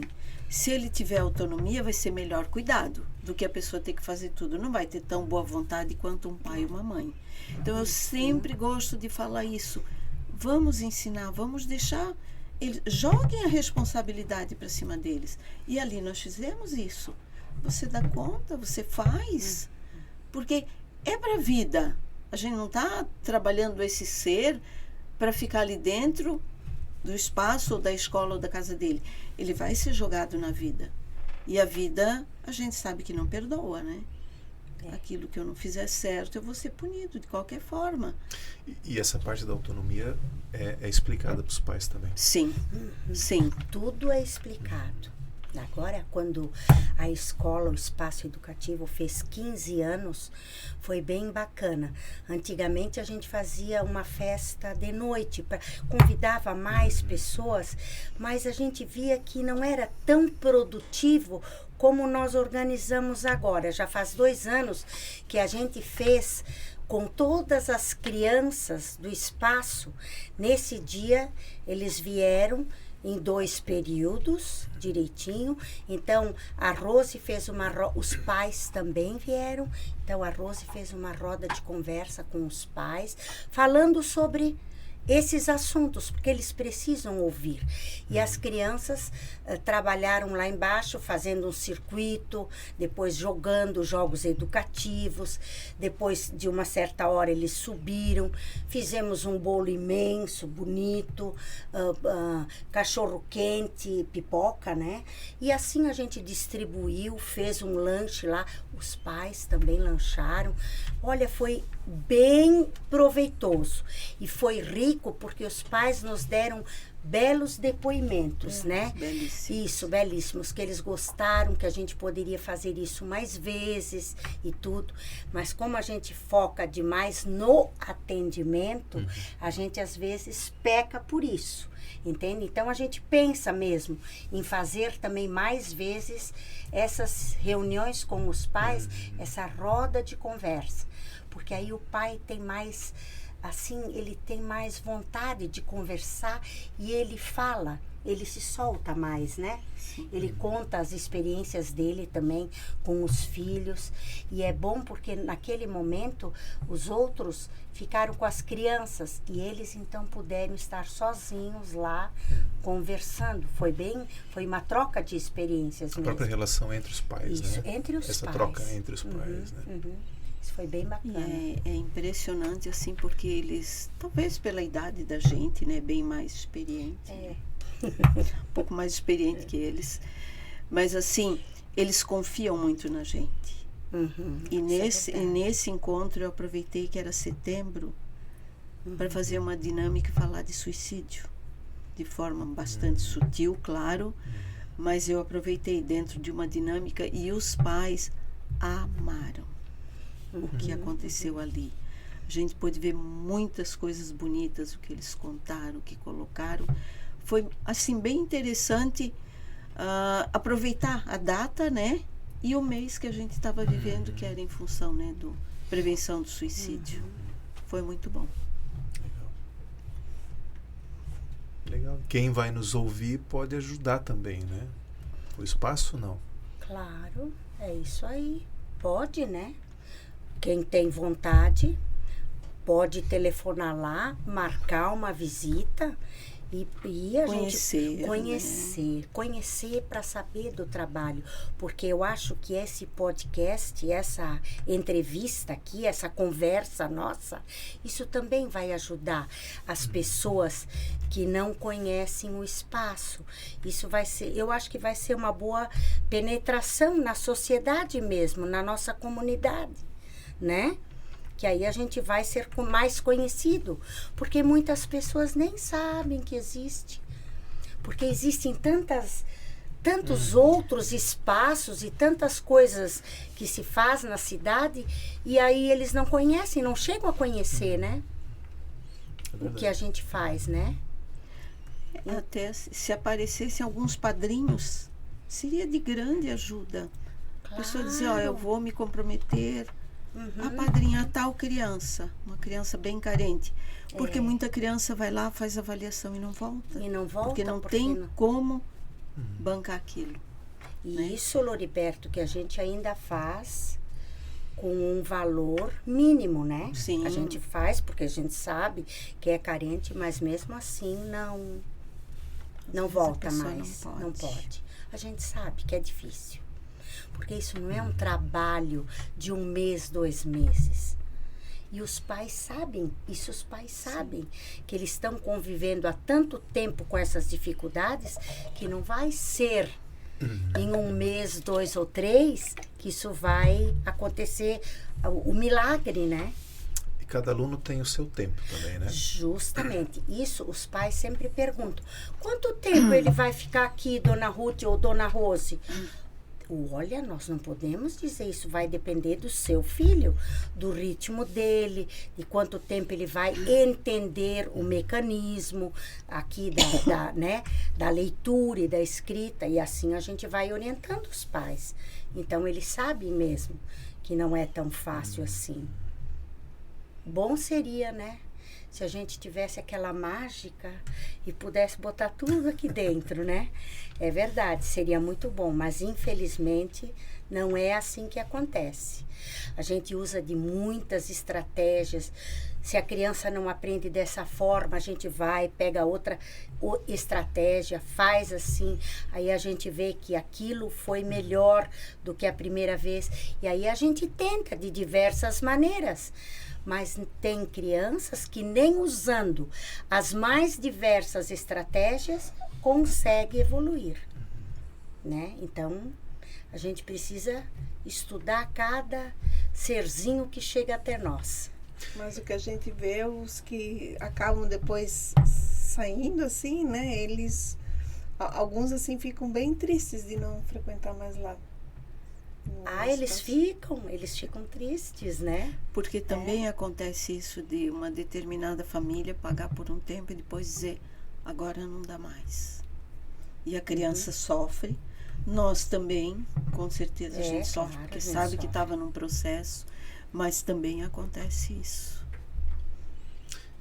se ele tiver autonomia, vai ser melhor cuidado do que a pessoa ter que fazer tudo. Não vai ter tão boa vontade quanto um pai e uma mãe. Então, eu sempre gosto de falar isso. Vamos ensinar, vamos deixar... Eles joguem a responsabilidade para cima deles. E ali nós fizemos isso. Você dá conta, você faz. Porque é para a vida. A gente não está trabalhando esse ser para ficar ali dentro do espaço ou da escola ou da casa dele. Ele vai ser jogado na vida. E a vida, a gente sabe que não perdoa, né? Aquilo que eu não fizer certo, eu vou ser punido de qualquer forma.
E essa parte da autonomia é explicada para os pais também?
Sim, sim.
Tudo é explicado. Agora, quando a escola, o espaço educativo fez 15 anos, foi bem bacana. Antigamente a gente fazia uma festa de noite, convidava mais pessoas, mas a gente via que não era tão produtivo como nós organizamos agora. Já faz 2 anos que a gente fez com todas as crianças do espaço. Nesse dia, eles vieram em 2 períodos, direitinho. Então, a Rose fez os pais também vieram. Então, a Rose fez uma roda de conversa com os pais, falando sobre esses assuntos, porque eles precisam ouvir. E as crianças trabalharam lá embaixo, fazendo um circuito, depois jogando jogos educativos, depois de uma certa hora eles subiram, fizemos um bolo imenso, bonito, cachorro quente, pipoca, né? E assim a gente distribuiu, fez um lanche lá, os pais também lancharam. Olha, foi bem proveitoso e foi rico porque os pais nos deram belos depoimentos, né?
Belíssimo.
Isso, belíssimos, que eles gostaram, que a gente poderia fazer isso mais vezes e tudo, mas como a gente foca demais no atendimento, a gente às vezes peca por isso, entende? Então a gente pensa mesmo em fazer também mais vezes essas reuniões com os pais, essa roda de conversa, porque aí o pai tem mais, assim, ele tem mais vontade de conversar e ele fala, ele se solta mais, né? Sim. Ele conta as experiências dele também com os filhos. E é bom porque naquele momento os outros ficaram com as crianças e eles então puderam estar sozinhos lá conversando. Foi uma troca de experiências mesmo.
A própria relação entre os pais,
isso,
né?
Entre os
Essa
pais.
troca entre os pais, né?
Isso foi bem bacana.
É impressionante, assim, porque eles, talvez pela idade da gente, né, bem mais experiente. Um pouco mais experiente que eles. Mas, assim, eles confiam muito na gente. E nesse encontro eu aproveitei que era setembro para fazer uma dinâmica e falar de suicídio. De forma bastante sutil, claro. Mas eu aproveitei dentro de uma dinâmica e os pais amaram o que aconteceu ali. A gente pôde ver muitas coisas bonitas, o que eles contaram, o que colocaram. Foi, assim, bem interessante aproveitar a data, né? E o mês que a gente estava vivendo, que era em função, né, do prevenção do suicídio. Foi muito bom.
Legal. Quem vai nos ouvir pode ajudar também, né? O espaço, não?
Claro, é isso aí. Pode, né? Quem tem vontade pode telefonar lá, marcar uma visita e a gente conhecer para saber do trabalho, porque eu acho que esse podcast, essa entrevista aqui, essa conversa nossa, isso também vai ajudar as pessoas que não conhecem o espaço. Isso vai ser, eu acho que vai ser uma boa penetração na sociedade mesmo, na nossa comunidade, né? Que aí a gente vai ser mais conhecido, porque muitas pessoas nem sabem que existe, porque existem tantos outros espaços e tantas coisas que se faz na cidade, e aí eles não conhecem, não chegam a conhecer, né? O que a gente faz, né?
Até se aparecessem alguns padrinhos, seria de grande ajuda. A pessoa dizer, ó, eu vou me comprometer a padrinhar tal criança, uma criança bem carente. Porque muita criança vai lá, faz avaliação e não volta.
E não volta
porque não tem como bancar aquilo.
E isso, Loriberto, que a gente ainda faz com um valor mínimo, né?
Sim.
A gente faz porque a gente sabe que é carente, mas mesmo assim não volta mais. Não pode. A gente sabe que é difícil. Porque isso não é um trabalho de 1 mês, 2 meses. E os pais sabem, que eles estão convivendo há tanto tempo com essas dificuldades que não vai ser em 1 mês, 2 ou 3 que isso vai acontecer, o milagre, né?
E cada aluno tem o seu tempo também, né?
Justamente. Isso os pais sempre perguntam. Quanto tempo ele vai ficar aqui, Dona Ruth ou Dona Rose? Olha, nós não podemos dizer isso, vai depender do seu filho, do ritmo dele, de quanto tempo ele vai entender o mecanismo aqui da leitura e da escrita, e assim a gente vai orientando os pais. Então eles sabem mesmo que não é tão fácil assim. Bom seria, né? Se a gente tivesse aquela mágica e pudesse botar tudo aqui dentro, né? É verdade, seria muito bom, mas infelizmente não é assim que acontece. A gente usa de muitas estratégias. Se a criança não aprende dessa forma, a gente vai, pega outra estratégia, faz assim, aí a gente vê que aquilo foi melhor do que a primeira vez, e aí a gente tenta de diversas maneiras. Mas tem crianças que nem usando as mais diversas estratégias consegue evoluir, né? Então, a gente precisa estudar cada serzinho que chega até nós.
Mas o que a gente vê, os que acabam depois saindo assim, né? Alguns assim ficam bem tristes de não frequentar mais lá.
Eles ficam tristes, né?
Porque também acontece isso de uma determinada família pagar por um tempo e depois dizer, agora não dá mais. E a criança sofre. Nós também, com certeza, a gente sofre, porque sabe que estava num processo, mas também acontece isso.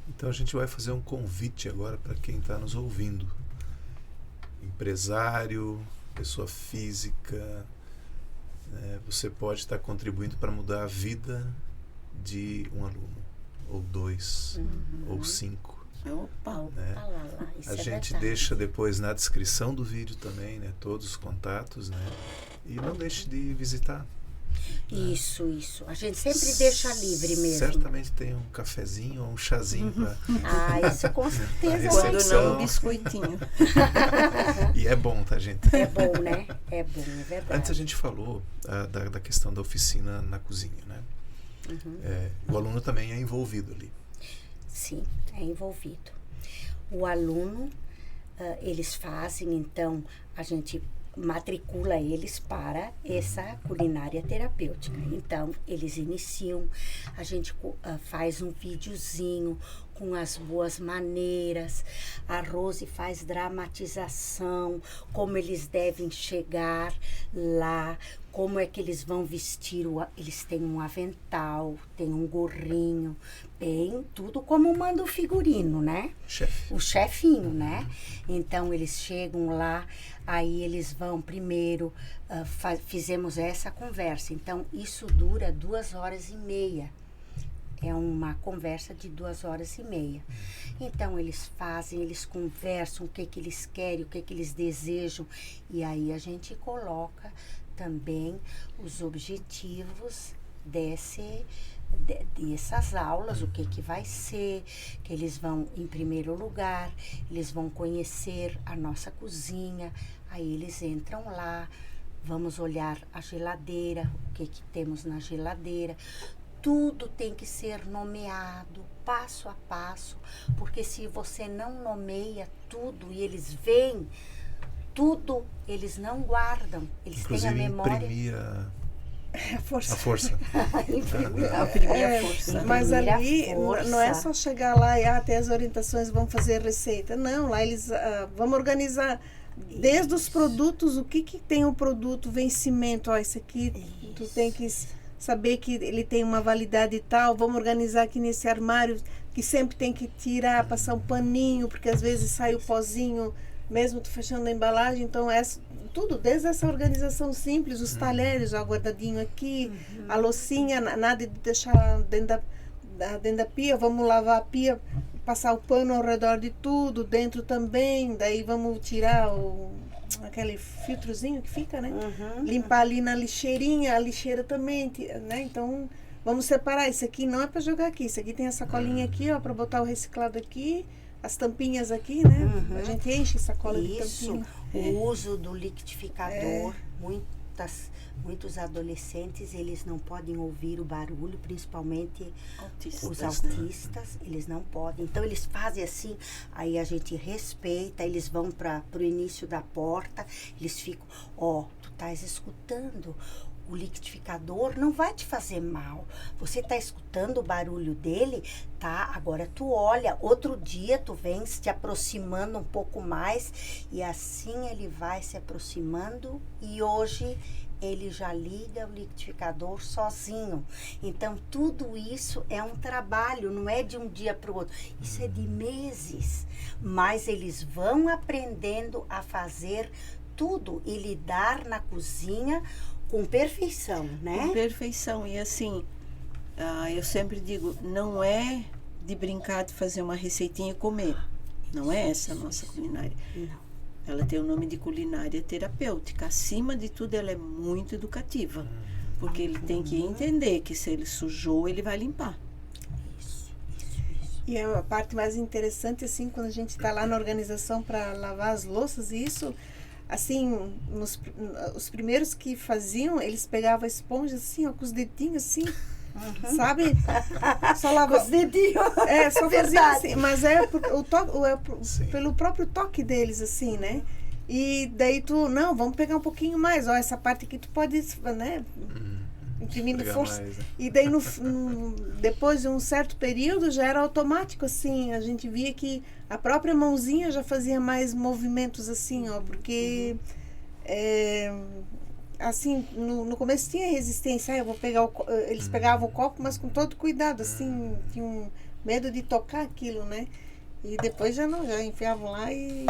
Então a gente vai fazer um convite agora para quem está nos ouvindo. Empresário, pessoa física, você pode estar contribuindo para mudar a vida de um aluno, ou 2, ou 5.
Opa,
né? A gente deixa depois na descrição do vídeo também, né, todos os contatos, né? E não deixe de visitar.
Isso. A gente sempre deixa livre mesmo.
Certamente tem um cafezinho ou um chazinho para...
isso com certeza.
Quando não, um biscoitinho.
E é bom, tá, gente?
É bom, né? É bom, é verdade.
Antes a gente falou da questão da oficina na cozinha, né? O aluno também é envolvido ali.
Sim, é envolvido. O aluno, eles fazem, então, a gente matricula eles para essa culinária terapêutica. Então, eles iniciam, a gente faz um videozinho com as boas maneiras, a Rose faz dramatização, como eles devem chegar lá, como é que eles vão vestir, eles têm um avental, tem um gorrinho, bem, tudo como manda o figurino, né? O chefinho, né? Então, eles chegam lá, aí eles vão primeiro, fizemos essa conversa, então isso dura 2h30. É uma conversa de 2h30. Então, eles conversam o que eles querem, o que eles desejam. E aí a gente coloca também os objetivos dessas aulas, o que vai ser, que eles vão, em primeiro lugar, eles vão conhecer a nossa cozinha. Aí eles entram lá, vamos olhar a geladeira, o que temos na geladeira. Tudo tem que ser nomeado, passo a passo, porque se você não nomeia tudo e eles veem tudo, eles não guardam, eles têm a memória.
Imprimir
A força.
A força.
Imprimir a força.
Mas
Imprimir a
ali
força.
não é só chegar lá e ter as orientações, vamos fazer receita. Não, lá eles vamos organizar desde os produtos, o que tem o produto, vencimento, esse aqui tu tem que saber que ele tem uma validade e tal, vamos organizar aqui nesse armário que sempre tem que tirar, passar um paninho, porque às vezes sai o pozinho, mesmo tu fechando a embalagem, então tudo, desde essa organização simples, os talheres já guardadinho aqui, a loucinha, nada de deixar dentro da pia, vamos lavar a pia, passar o pano ao redor de tudo, dentro também, daí vamos tirar aquele filtrozinho que fica, né? Limpar ali na lixeirinha, a lixeira também, né? Então, vamos separar, isso aqui não é para jogar aqui, isso aqui tem a sacolinha aqui, ó, para botar o reciclado aqui, as tampinhas aqui, né? A gente enche sacola de tampinha.
O uso do liquidificador, muitos adolescentes, eles não podem ouvir o barulho, principalmente os autistas, eles não podem. Então, eles fazem assim, aí a gente respeita, eles vão para o início da porta, eles ficam, tu estás escutando, o liquidificador não vai te fazer mal. Você está escutando o barulho dele, tá? Agora tu olha, outro dia tu vem se aproximando um pouco mais e assim ele vai se aproximando e hoje ele já liga o liquidificador sozinho. Então, tudo isso é um trabalho, não é de um dia para o outro. Isso é de meses. Mas eles vão aprendendo a fazer tudo e lidar na cozinha com perfeição, né?
Com perfeição. E assim, eu sempre digo, não é de brincar de fazer uma receitinha e comer. Não é essa a nossa culinária.
Não.
Ela tem o nome de culinária terapêutica. Acima de tudo, ela é muito educativa. Porque ele tem que entender que se ele sujou, ele vai limpar.
Isso.
E a parte mais interessante, assim, quando a gente está lá na organização para lavar as louças, e isso, assim, os primeiros que faziam, eles pegavam a esponja, assim, ó, com os dedinhos, assim, sabe? Só lava
os dedinhos.
Só fazia assim, mas pelo próprio toque deles, assim, né? E daí vamos pegar um pouquinho mais, ó, essa parte aqui tu pode, né? Imprimindo força.
Mais, né?
E daí depois de um certo período já era automático, assim, a gente via que a própria mãozinha já fazia mais movimentos, assim, ó, porque assim, no começo tinha resistência, eu vou pegar eles pegavam o copo, mas com todo cuidado, assim, tinham medo de tocar aquilo, né? E depois já enfiavam lá e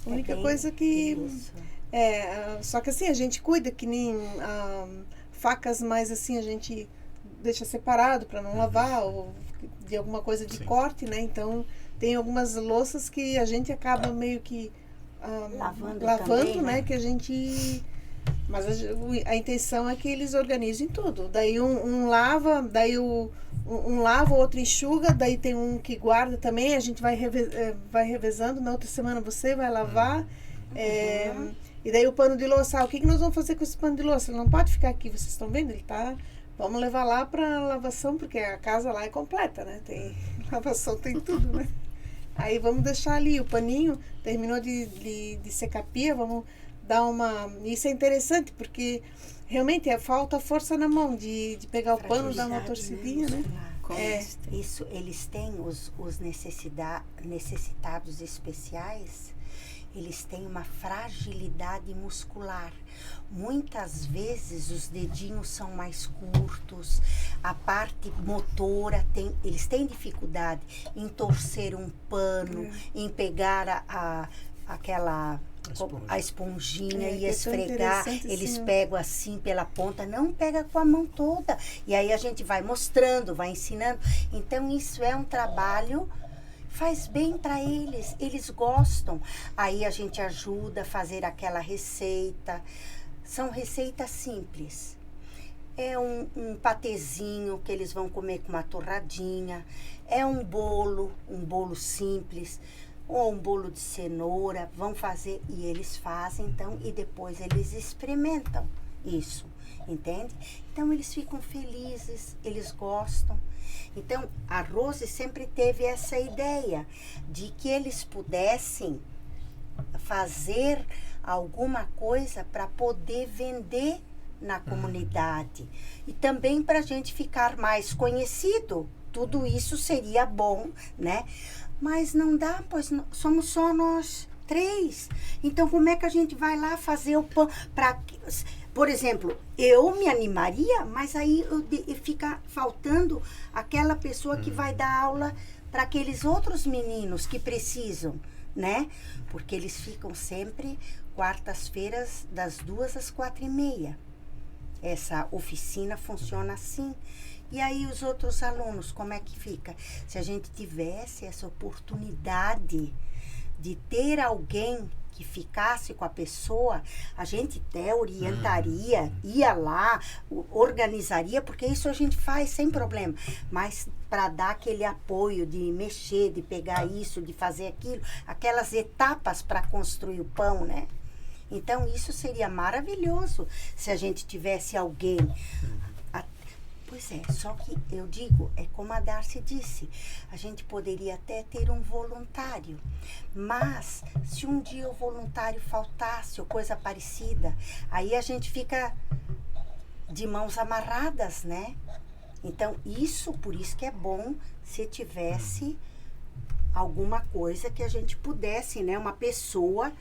a única coisa que só que assim, a gente cuida que nem facas mais assim, a gente deixa separado para não lavar ou de alguma coisa de corte, né? Então, tem algumas louças que a gente acaba meio que
lavando
também,
né?
Que a gente... Mas a intenção é que eles organizem tudo. Daí um lava, daí um lava, o outro enxuga, daí tem um que guarda também, a gente vai revezando, na outra semana você vai lavar. E daí o pano de louça, o que nós vamos fazer com esse pano de louça? Ele não pode ficar aqui, vocês estão vendo? Ele tá... Vamos levar lá para lavação, porque a casa lá é completa, né? Tem lavação, tem tudo, né? Aí vamos deixar ali o paninho, terminou de secar a pia, vamos dar uma... Isso é interessante, porque realmente falta força na mão de pegar o pano, dar uma torcidinha, né?
Isso, eles têm os necessitados especiais, eles têm uma fragilidade muscular. Muitas vezes os dedinhos são mais curtos, a parte motora eles têm dificuldade em torcer um pano, em pegar a esponjinha e esfregar. Eles pegam assim pela ponta, não pega com a mão toda. E aí a gente vai mostrando, vai ensinando. Então isso é um trabalho, faz bem para eles gostam. Aí a gente ajuda a fazer aquela receita. São receitas simples. É um patezinho que eles vão comer com uma torradinha. É um bolo simples. Ou um bolo de cenoura. Vão fazer e eles fazem, então, e depois eles experimentam isso. Entende? Então, eles ficam felizes, eles gostam. Então, a Rose sempre teve essa ideia de que eles pudessem fazer alguma coisa para poder vender na comunidade. E também para a gente ficar mais conhecido. Tudo isso seria bom, né? Mas não dá, pois somos só nós 3. Então, como é que a gente vai lá fazer o pão? Por exemplo, eu me animaria, mas aí fica faltando aquela pessoa que vai dar aula para aqueles outros meninos que precisam, né? Porque eles ficam sempre quartas-feiras das 2 às 4h30. Essa oficina funciona assim. E aí os outros alunos, como é que fica? Se a gente tivesse essa oportunidade de ter alguém que ficasse com a pessoa, a gente até orientaria, ia lá, organizaria, porque isso a gente faz sem problema. Mas para dar aquele apoio de mexer, de pegar isso, de fazer aquilo, aquelas etapas para construir o pão, né? Então isso seria maravilhoso se a gente tivesse alguém. Pois é, só que eu digo, é como a Darcy disse, a gente poderia até ter um voluntário, mas se um dia o voluntário faltasse ou coisa parecida, aí a gente fica de mãos amarradas, né? Então, por isso que é bom se tivesse alguma coisa que a gente pudesse, né? Uma pessoa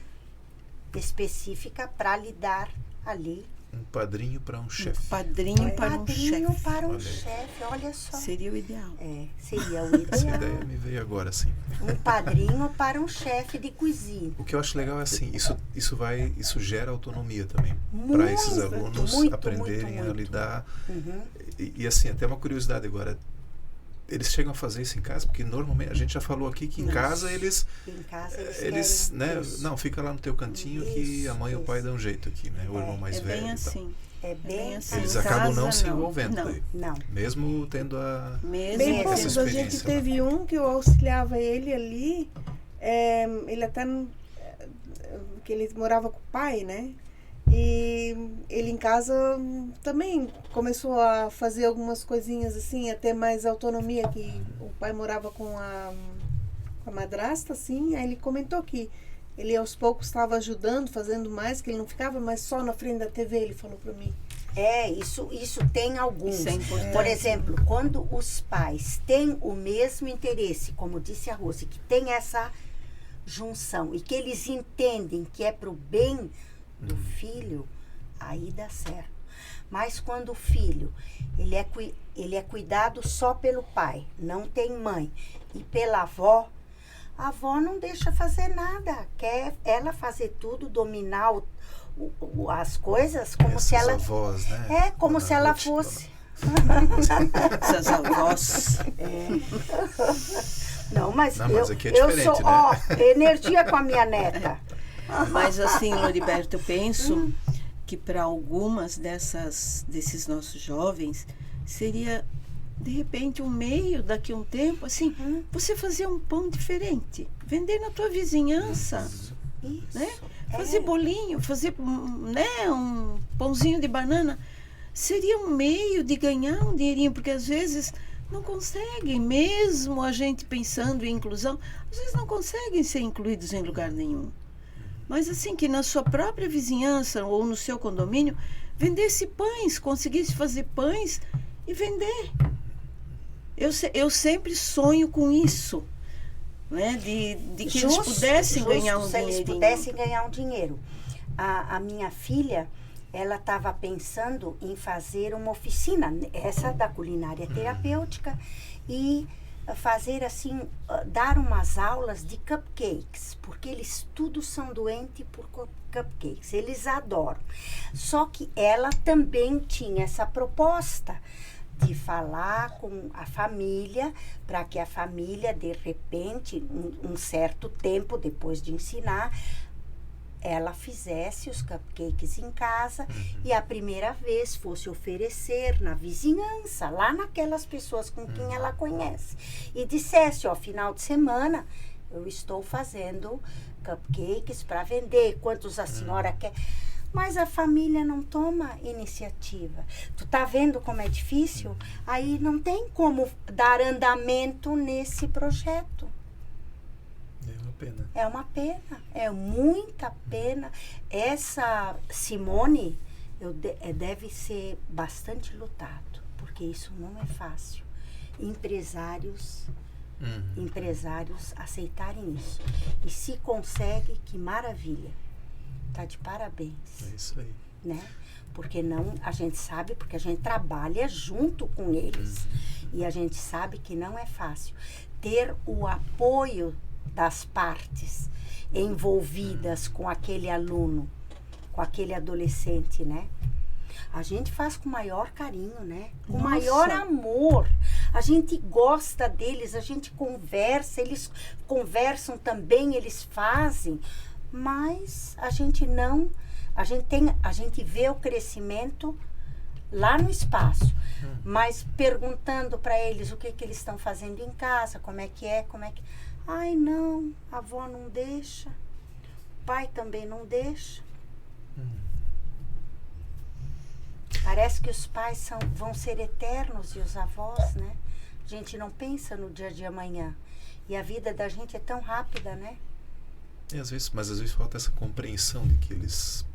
específica para lidar ali.
Um padrinho para um chefe.
Padrinho para um chefe.
Padrinho para um chefe, olha só.
Seria o ideal.
Seria o ideal.
Essa ideia me veio agora, sim.
Um padrinho para um chefe de cozinha.
O que eu acho legal é assim, isso gera autonomia também para esses alunos aprenderem a lidar. E assim, até uma curiosidade agora, eles chegam a fazer isso em casa, porque normalmente a gente já falou aqui que em casa eles né, não, fica lá no teu cantinho que a mãe e o pai dão um jeito aqui, né? O irmão mais velho.
Bem assim.
É bem assim.
Eles acabam não se envolvendo daí.
Não.
Mesmo tendo
Bem poucos. A gente teve um que eu auxiliava ele ali, ele até que ele morava com o pai, né? E ele em casa também começou a fazer algumas coisinhas assim, a ter mais autonomia, que o pai morava com a madrasta, assim, aí ele comentou que ele aos poucos estava ajudando, fazendo mais, que ele não ficava mais só na frente da TV, ele falou para mim.
Isso tem alguns.
Isso é importante.
Por exemplo, quando os pais têm o mesmo interesse, como disse a Rose, que tem essa junção e que eles entendem que é para o bem do filho, aí dá certo. Mas quando o filho ele é cuidado só pelo pai, não tem mãe, e pela avó, a avó não deixa fazer nada, quer ela fazer tudo, dominar as coisas como
essas
se ela
avós, né?
como se ela fosse.
Essas avós.
Não, mas
aqui é
eu
diferente,
sou
né?
Energia com a minha neta.
Mas assim, Loriberto, eu penso que para algumas desses nossos jovens seria, de repente, um meio, daqui a um tempo, assim, você fazer um pão diferente, vender na tua vizinhança, né? Fazer bolinho, fazer, né, um pãozinho de banana, seria um meio de ganhar um dinheirinho, porque às vezes não conseguem, mesmo a gente pensando em inclusão, às vezes não conseguem ser incluídos em lugar nenhum. Mas assim, que na sua própria vizinhança ou no seu condomínio, vendesse pães, conseguisse fazer pães e vender. Eu sempre sonho com isso, né? De que eles pudessem ganhar um dinheirinho.
Eles pudessem ganhar um dinheiro. A minha filha, ela estava pensando em fazer uma oficina, essa da culinária terapêutica, e fazer assim, dar umas aulas de cupcakes, porque eles todos são doentes por cupcakes, eles adoram. Só que ela também tinha essa proposta de falar com a família, para que a família, de repente, um certo tempo depois de ensinar, ela fizesse os cupcakes em casa e a primeira vez fosse oferecer na vizinhança, lá naquelas pessoas com quem ela conhece. E dissesse, ó, final de semana, eu estou fazendo cupcakes para vender, quantos a senhora quer. Mas a família não toma iniciativa. Tu tá vendo como é difícil? Aí não tem como dar andamento nesse projeto.
É uma pena.
É muita pena. Essa Simone, deve ser bastante lutado, porque isso não é fácil. Empresários aceitarem isso. E se consegue, que maravilha. Tá de parabéns.
É isso aí.
Né? Porque não, a gente sabe, porque a gente trabalha junto com eles. E a gente sabe que não é fácil. Ter o apoio das partes envolvidas com aquele aluno, com aquele adolescente, né? A gente faz com maior carinho, né? Com maior amor. A gente gosta deles, a gente conversa, eles conversam também, eles fazem, mas a gente não, a gente vê o crescimento lá no espaço, mas perguntando para eles o que eles estão fazendo em casa, como é que ai não, a avó não deixa, o pai também não deixa. Parece que os pais vão ser eternos e os avós, né? A gente não pensa no dia de amanhã. E a vida da gente é tão rápida, né?
Mas às vezes falta essa compreensão de que eles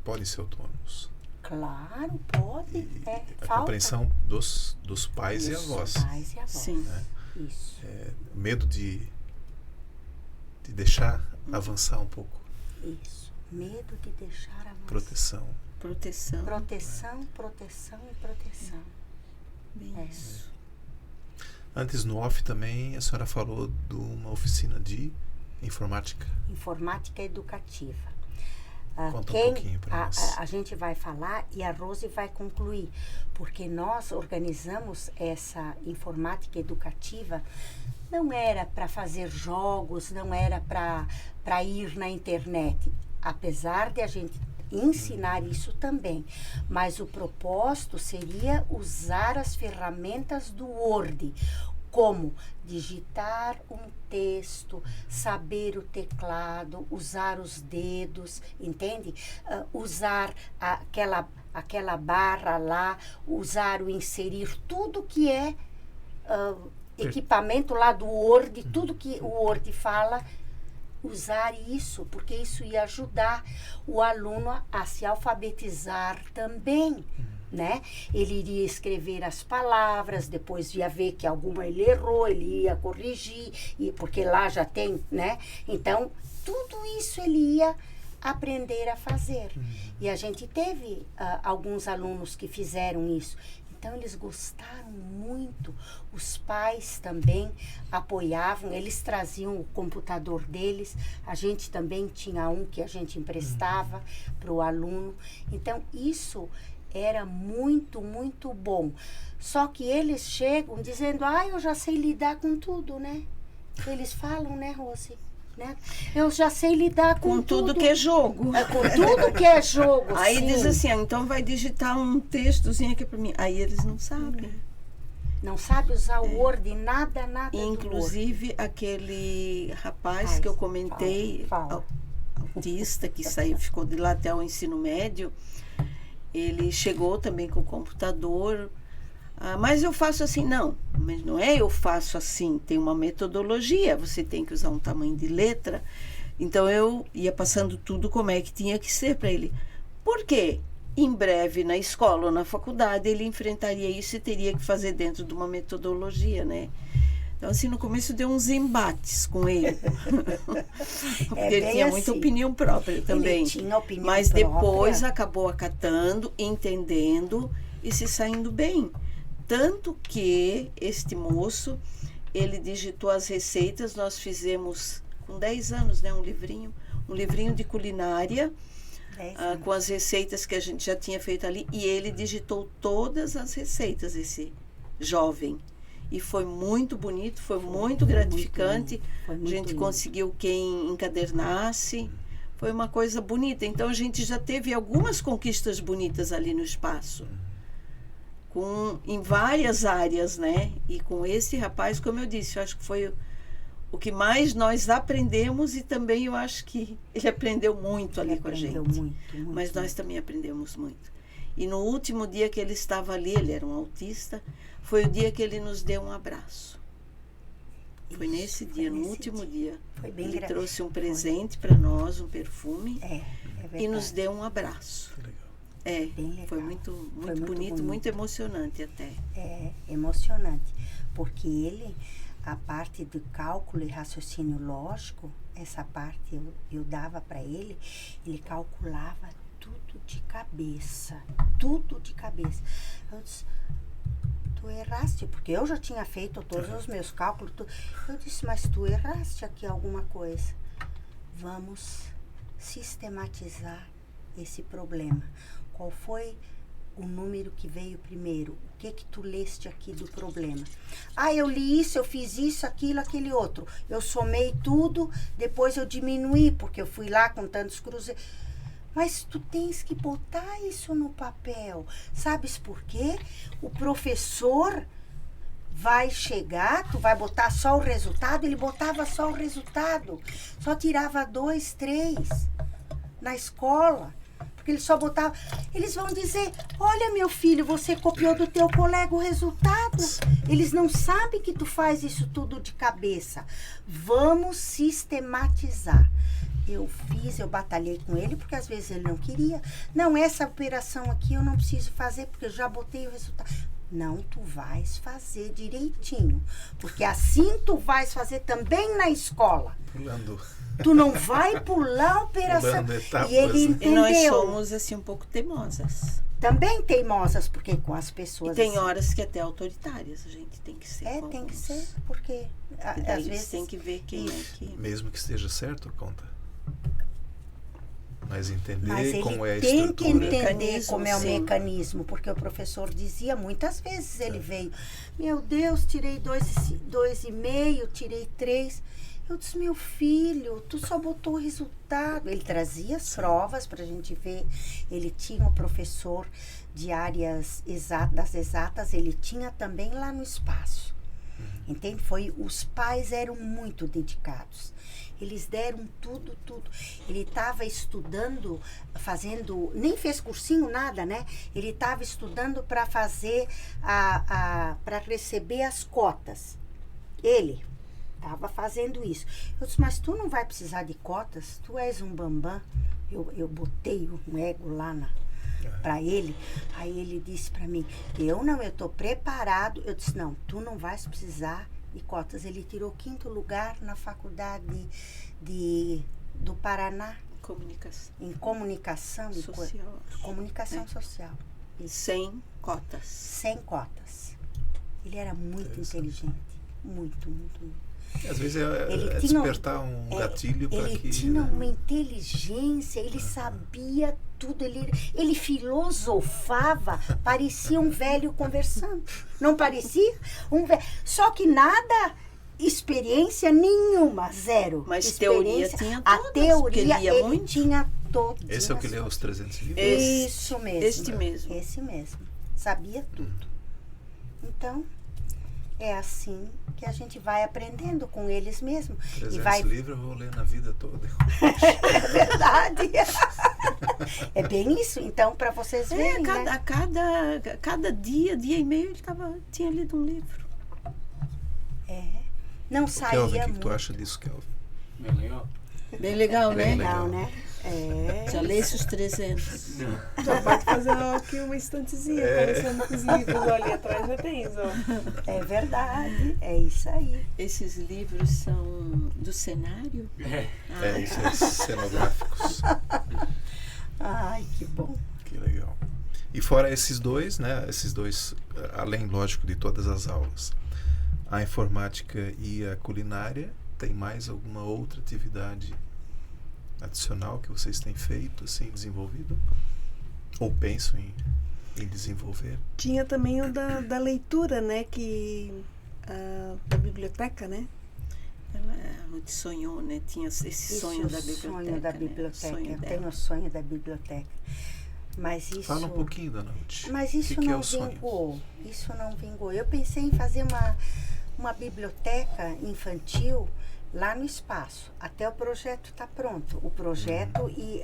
podem ser autônomos.
Claro, pode.
A
falta.
compreensão dos pais e avós.
Dos pais e avós.
Sim.
Né?
Isso.
Medo de deixar avançar um pouco.
Isso. Medo de deixar avançar.
Proteção.
Proteção.
Proteção, proteção e proteção.
Bem isso.
Antes, no off também, a senhora falou de uma oficina de informática.
Informática educativa.
Conta um pouquinho para nós.
A gente vai falar e a Rose vai concluir, porque nós organizamos essa informática educativa, não era para fazer jogos, não era para ir na internet, apesar de a gente ensinar isso também, mas o propósito seria usar as ferramentas do Word, como digitar um texto, saber o teclado, usar os dedos, entende? Usar aquela barra lá, usar o inserir, tudo que é equipamento lá do Word, tudo que o Word fala, usar isso, porque isso ia ajudar o aluno a se alfabetizar também, né? Ele iria escrever as palavras, depois ia ver que alguma ele errou, ele ia corrigir, porque lá já tem, né? Então, tudo isso ele ia aprender a fazer. E a gente teve alguns alunos que fizeram isso. Então, eles gostaram muito, os pais também apoiavam, eles traziam o computador deles, a gente também tinha um que a gente emprestava para o aluno. Então, isso era muito, muito bom. Só que eles chegam dizendo, eu já sei lidar com tudo, né? Eles falam, né, Rose? Né? Eu já sei lidar com
tudo que é jogo.
Com tudo que é jogo.
Aí
sim.
diz assim, então vai digitar um textozinho aqui para mim. Aí eles não sabem.
Não sabe usar o Word, nada
Inclusive aquele rapaz que eu comentei, autista, que ficou de lá até o ensino médio, ele chegou também com o computador. Mas eu faço assim, não, mas não é eu faço assim, tem uma metodologia, você tem que usar um tamanho de letra. Então eu ia passando tudo como é que tinha que ser para ele. Por quê? Em breve, na escola ou na faculdade, ele enfrentaria isso e teria que fazer dentro de uma metodologia, né? Então, assim, no começo deu uns embates com ele. Porque ele tinha muita opinião própria também.
Ele tinha opinião
mas
própria.
Depois acabou acatando, entendendo e se saindo bem. Tanto que este moço, ele digitou as receitas, nós fizemos com 10 anos, né, um livrinho de culinária, com as receitas que a gente já tinha feito ali, e ele digitou todas as receitas, esse jovem. E foi muito bonito, foi muito gratificante, a gente conseguiu quem encadernasse, foi uma coisa bonita. Então a gente já teve algumas conquistas bonitas ali no espaço. Em várias áreas, né? E com esse rapaz, como eu disse, eu acho que foi o que mais nós aprendemos e também eu acho que ele aprendeu muito ali com a gente. Muito, mas nós também aprendemos muito. E no último dia que ele estava ali, ele era um autista, foi o dia que ele nos deu um abraço. Foi nesse dia, no último dia.
Foi bem
ele trouxe um presente para nós, um perfume,
é
e nos deu um abraço.
Bem legal.
Foi muito
muito
bonito,
bonito.
muito emocionante até.
É emocionante, porque ele, a parte do cálculo e raciocínio lógico, essa parte eu dava para ele calculava tudo de cabeça. Eu disse, tu erraste, porque eu já tinha feito todos os meus cálculos. Eu disse, mas tu erraste aqui alguma coisa. Vamos sistematizar esse problema. Qual foi o número que veio primeiro? O que tu leste aqui do problema? Eu li isso, eu fiz isso, aquilo, aquele outro. Eu somei tudo, depois eu diminuí, porque eu fui lá com tantos cruzeiros. Mas tu tens que botar isso no papel. Sabes por quê? O professor vai chegar, tu vai botar só o resultado, ele botava só o resultado. Só tirava 2, 3 na escola. Porque ele só botava... Eles vão dizer, olha meu filho, você copiou do teu colega o resultado. Eles não sabem que tu faz isso tudo de cabeça. Vamos sistematizar. Eu batalhei com ele, porque às vezes ele não queria. Não, essa operação aqui eu não preciso fazer, porque eu já botei o resultado. Não, tu vais fazer direitinho. Porque assim tu vais fazer também na escola.
Pulando.
Tu não vai pular a operação.
Etapas,
e ele entendeu.
E nós somos assim um pouco teimosas.
Também teimosas, porque com as pessoas...
E tem
assim,
horas que até autoritárias a gente tem que ser.
tem que ser, porque às vezes...
tem que ver quem é que...
Mesmo que esteja certo, conta. Mas entender
Mas
como é a
ele tem que
estrutura.
entender como é o
sim.
mecanismo, porque o professor dizia muitas vezes, ele veio, meu Deus, tirei 2,5, tirei 3. Eu disse, meu filho, tu só botou o resultado. Ele trazia as provas para a gente ver. Ele tinha um professor de áreas das exatas, ele tinha também lá no espaço. Entende? Os pais eram muito dedicados. Eles deram tudo. Ele estava estudando, nem fez cursinho, nada, né? Ele estava estudando para fazer, para receber as cotas. Ele estava fazendo isso. Eu disse, mas tu não vai precisar de cotas? Tu és um bambam. Eu botei um ego lá para ele. Aí ele disse para mim, eu estou preparado. Eu disse, não, tu não vais precisar de cotas. Ele tirou 5º lugar na faculdade do Paraná.
Comunicação.
Em comunicação
Social.
Comunicação social. Isso.
Sem cotas.
Sem cotas. Ele era muito inteligente. Muito.
Às vezes
Ele
é
tinha
despertar um gatilho para que...
Ele tinha uma inteligência, ele sabia tudo, ele filosofava, parecia um velho conversando. Não parecia? Só que nada, experiência nenhuma, zero.
Mas teoria tinha todas,
a teoria
lia
ele
muito.
tinha todas.
Esse é o que leu os 300 livros?
Isso mesmo.
Este mesmo.
Esse mesmo. Sabia tudo. Então, é assim que a gente vai aprendendo com eles mesmo.
300 livros eu vou ler na vida toda.
É verdade. É bem isso. Então, para vocês verem, né?
Cada dia e meio ele tinha lido um livro.
Não saía
Kelvin, o que
muito.
tu acha disso, Kelvin?
Bem legal.
Bem legal,
Bem
né?
legal.
Não, né?
Já lesse os 300.
Já pode fazer aqui uma estantezinha parecendo com os livros ali atrás, já tem, ó.
É verdade. É isso aí.
Esses livros são do cenário?
Isso é cenográficos.
Ai, que bom.
Que legal. E fora esses dois, né? Esses dois, além, lógico, de todas as aulas, a informática e a culinária, tem mais alguma outra atividade adicional que vocês têm feito, assim, desenvolvido? Ou pensam em desenvolver?
Tinha também o da leitura, né? Da biblioteca, né?
Ela sonhou, né? Tinha esse sonho da biblioteca.
Sonho da
né?
biblioteca.
Sonho
Eu
dela.
tenho o sonho da biblioteca. Mas isso...
Fala um pouquinho, Dona Ruth.
Mas isso
que é
não
o sonho?
vingou. Isso não vingou. Eu pensei em fazer uma biblioteca infantil lá no espaço. Até o projeto está pronto. O projeto e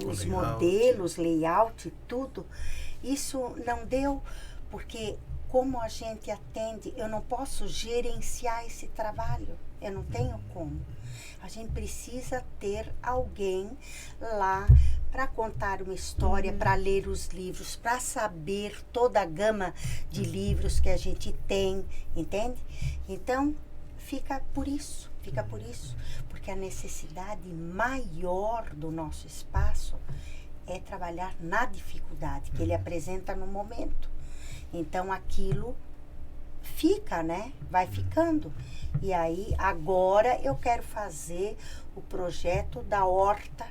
os
layout.
modelos, layout, tudo. Isso não deu, porque como a gente atende, eu não posso gerenciar esse trabalho. Eu não tenho como. A gente precisa ter alguém lá para contar uma história, para ler os livros, para saber toda a gama de livros que a gente tem, entende? Então, fica por isso, porque a necessidade maior do nosso espaço é trabalhar na dificuldade que ele apresenta no momento. Então, aquilo fica, né? Vai ficando. E aí, agora eu quero fazer o projeto da horta,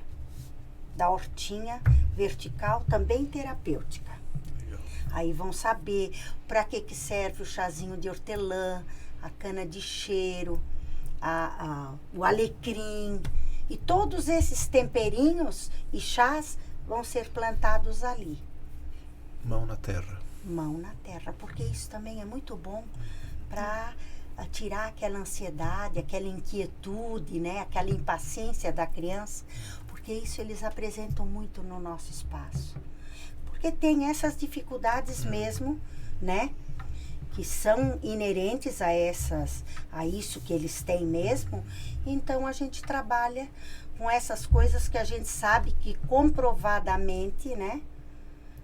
da hortinha vertical, também terapêutica.
Legal.
Aí vão saber para que serve o chazinho de hortelã, a cana de cheiro, o alecrim. E todos esses temperinhos e chás vão ser plantados ali.
Mão na terra.
Mão na terra, porque isso também é muito bom para tirar aquela ansiedade, aquela inquietude, né? Aquela impaciência da criança, porque isso eles apresentam muito no nosso espaço. Porque tem essas dificuldades mesmo, né? Que são inerentes a isso que eles têm mesmo. Então a gente trabalha com essas coisas que a gente sabe que comprovadamente, né?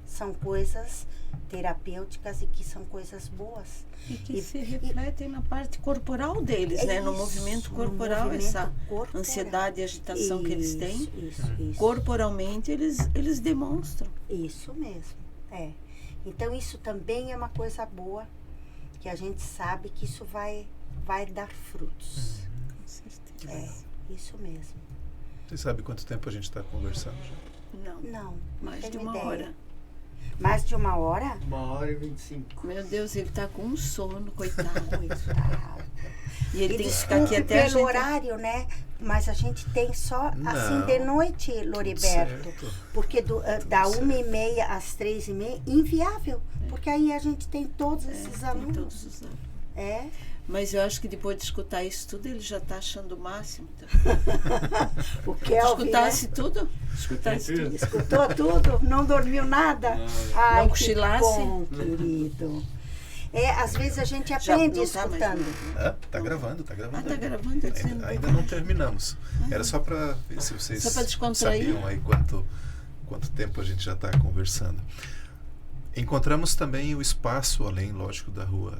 São coisas terapêuticas e que são coisas boas.
E que se refletem na parte corporal deles, né? No movimento corporal, essa ansiedade e agitação que eles têm.
Isso.
Corporalmente, eles demonstram.
Isso mesmo, é. Então, isso também é uma coisa boa, que a gente sabe que isso vai dar frutos.
Com certeza.
É, isso mesmo.
Você sabe quanto tempo a gente está conversando já?
Não
Mais de
tenho
uma
ideia.
hora.
Mais de uma hora?
1h25.
Meu Deus, ele tá com um sono, coitado.
Coitado.
E ele
E
tem que ficar aqui
desculpe
até a
pelo
gente...
horário, né? Mas a gente tem só assim
Não,
de noite, Loriberto.
certo.
Porque da 1h30 às 3h30, inviável. Porque aí a gente tem todos esses
tem
alunos.
todos os alunos.
É.
Mas eu acho que depois de escutar isso tudo, ele já tá achando o máximo. Então.
O Kelvin,
Escutasse
né?
tudo? Escutasse tudo.
Escutou tudo? Não dormiu nada? Ai,
Não
que
cochilasse?
bom, querido. É, às vezes a gente
Já
aprende
não tá mais,
escutando.
Ah, tá gravando.
Ah, tá gravando? Eu dizendo,
Ainda não terminamos. Era só para ver se vocês
Só pra descontrair.
sabiam aí quanto tempo a gente já está conversando. Encontramos também o espaço, além, lógico, da rua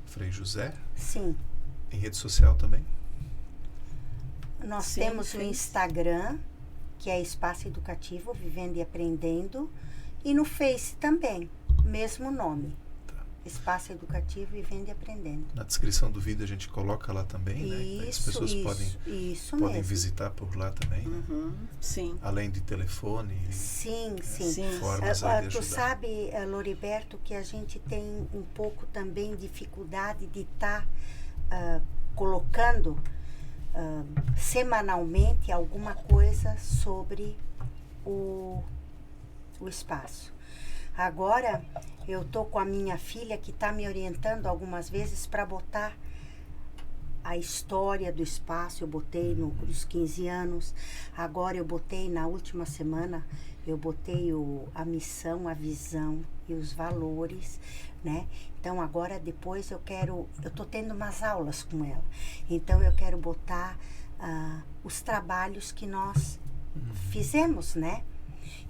Frei José,
Sim.
em rede social também.
Nós
Sim,
temos o
fez.
Instagram, que é Espaço Educativo, Vivendo e Aprendendo. E no Face também, mesmo nome.
Tá.
Espaço Educativo, Vivendo e Aprendendo.
Na descrição do vídeo a gente coloca lá também, né? Daí as pessoas podem
mesmo.
visitar por lá também, né?
Uhum, sim.
Além de telefone e
Sim.
Sim.
formas aí de
Tu
ajudar.
sabe, Loriberto, que a gente tem um pouco também dificuldade de estar colocando semanalmente alguma coisa sobre o espaço. Agora, eu tô com a minha filha que está me orientando algumas vezes para botar a história do espaço. Eu botei nos 15 anos. Agora eu botei na última semana, eu botei a missão, a visão e os valores, né? Então agora depois eu tô tendo umas aulas com ela. Então eu quero botar os trabalhos que nós fizemos, né?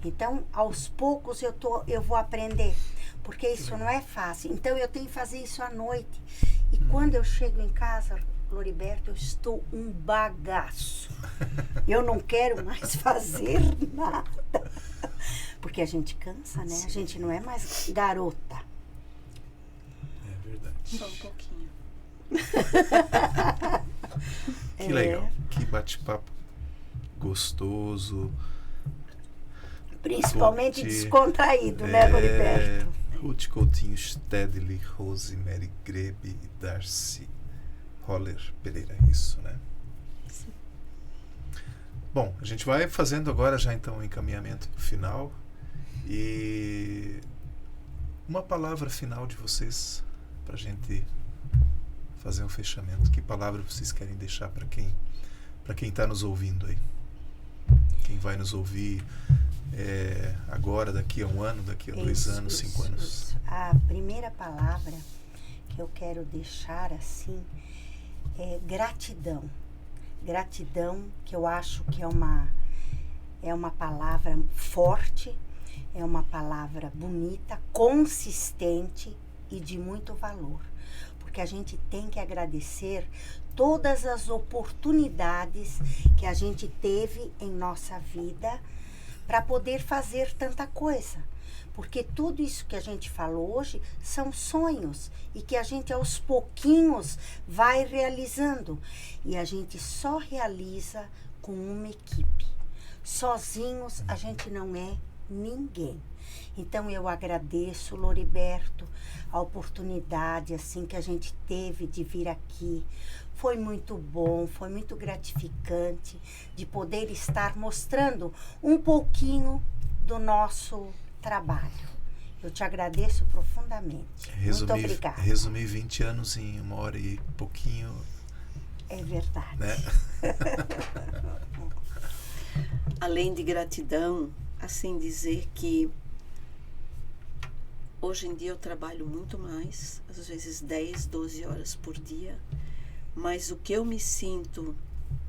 Então, aos poucos eu vou aprender, porque isso não é fácil. Então, eu tenho que fazer isso à noite. E quando eu chego em casa, Loriberto, eu estou um bagaço. Eu não quero mais fazer nada. Porque a gente cansa, né? A gente não é mais garota.
É verdade.
Só um pouquinho.
Que legal. Que bate-papo gostoso.
Principalmente
Ruth,
descontraído, né, Loriberto?
Ruth Coutinho Stedley, Rosemary Grebe e Darcy Roller Pereira, isso, né?
Sim.
Bom, a gente vai fazendo agora já então o encaminhamento final e uma palavra final de vocês para a gente fazer um fechamento. Que palavra vocês querem deixar para quem está nos ouvindo aí? Quem vai nos ouvir agora, daqui a um ano, daqui a 2 anos, 5 anos?
Isso. A primeira palavra que eu quero deixar assim é gratidão. Gratidão, que eu acho que é uma palavra forte, é uma palavra bonita, consistente e de muito valor. Porque a gente tem que agradecer todas as oportunidades que a gente teve em nossa vida para poder fazer tanta coisa. Porque tudo isso que a gente falou hoje são sonhos e que a gente aos pouquinhos vai realizando. E a gente só realiza com uma equipe. Sozinhos a gente não é ninguém. Então eu agradeço, Loriberto, a oportunidade assim que a gente teve de vir aqui. Foi muito bom, foi muito gratificante de poder estar mostrando um pouquinho do nosso trabalho. Eu te agradeço profundamente. Muito obrigada.
Resumir 20 anos em 1 hora e pouquinho.
É verdade.
Né?
Além de gratidão, assim dizer que hoje em dia eu trabalho muito mais, às vezes 10, 12 horas por dia, mas o que eu me sinto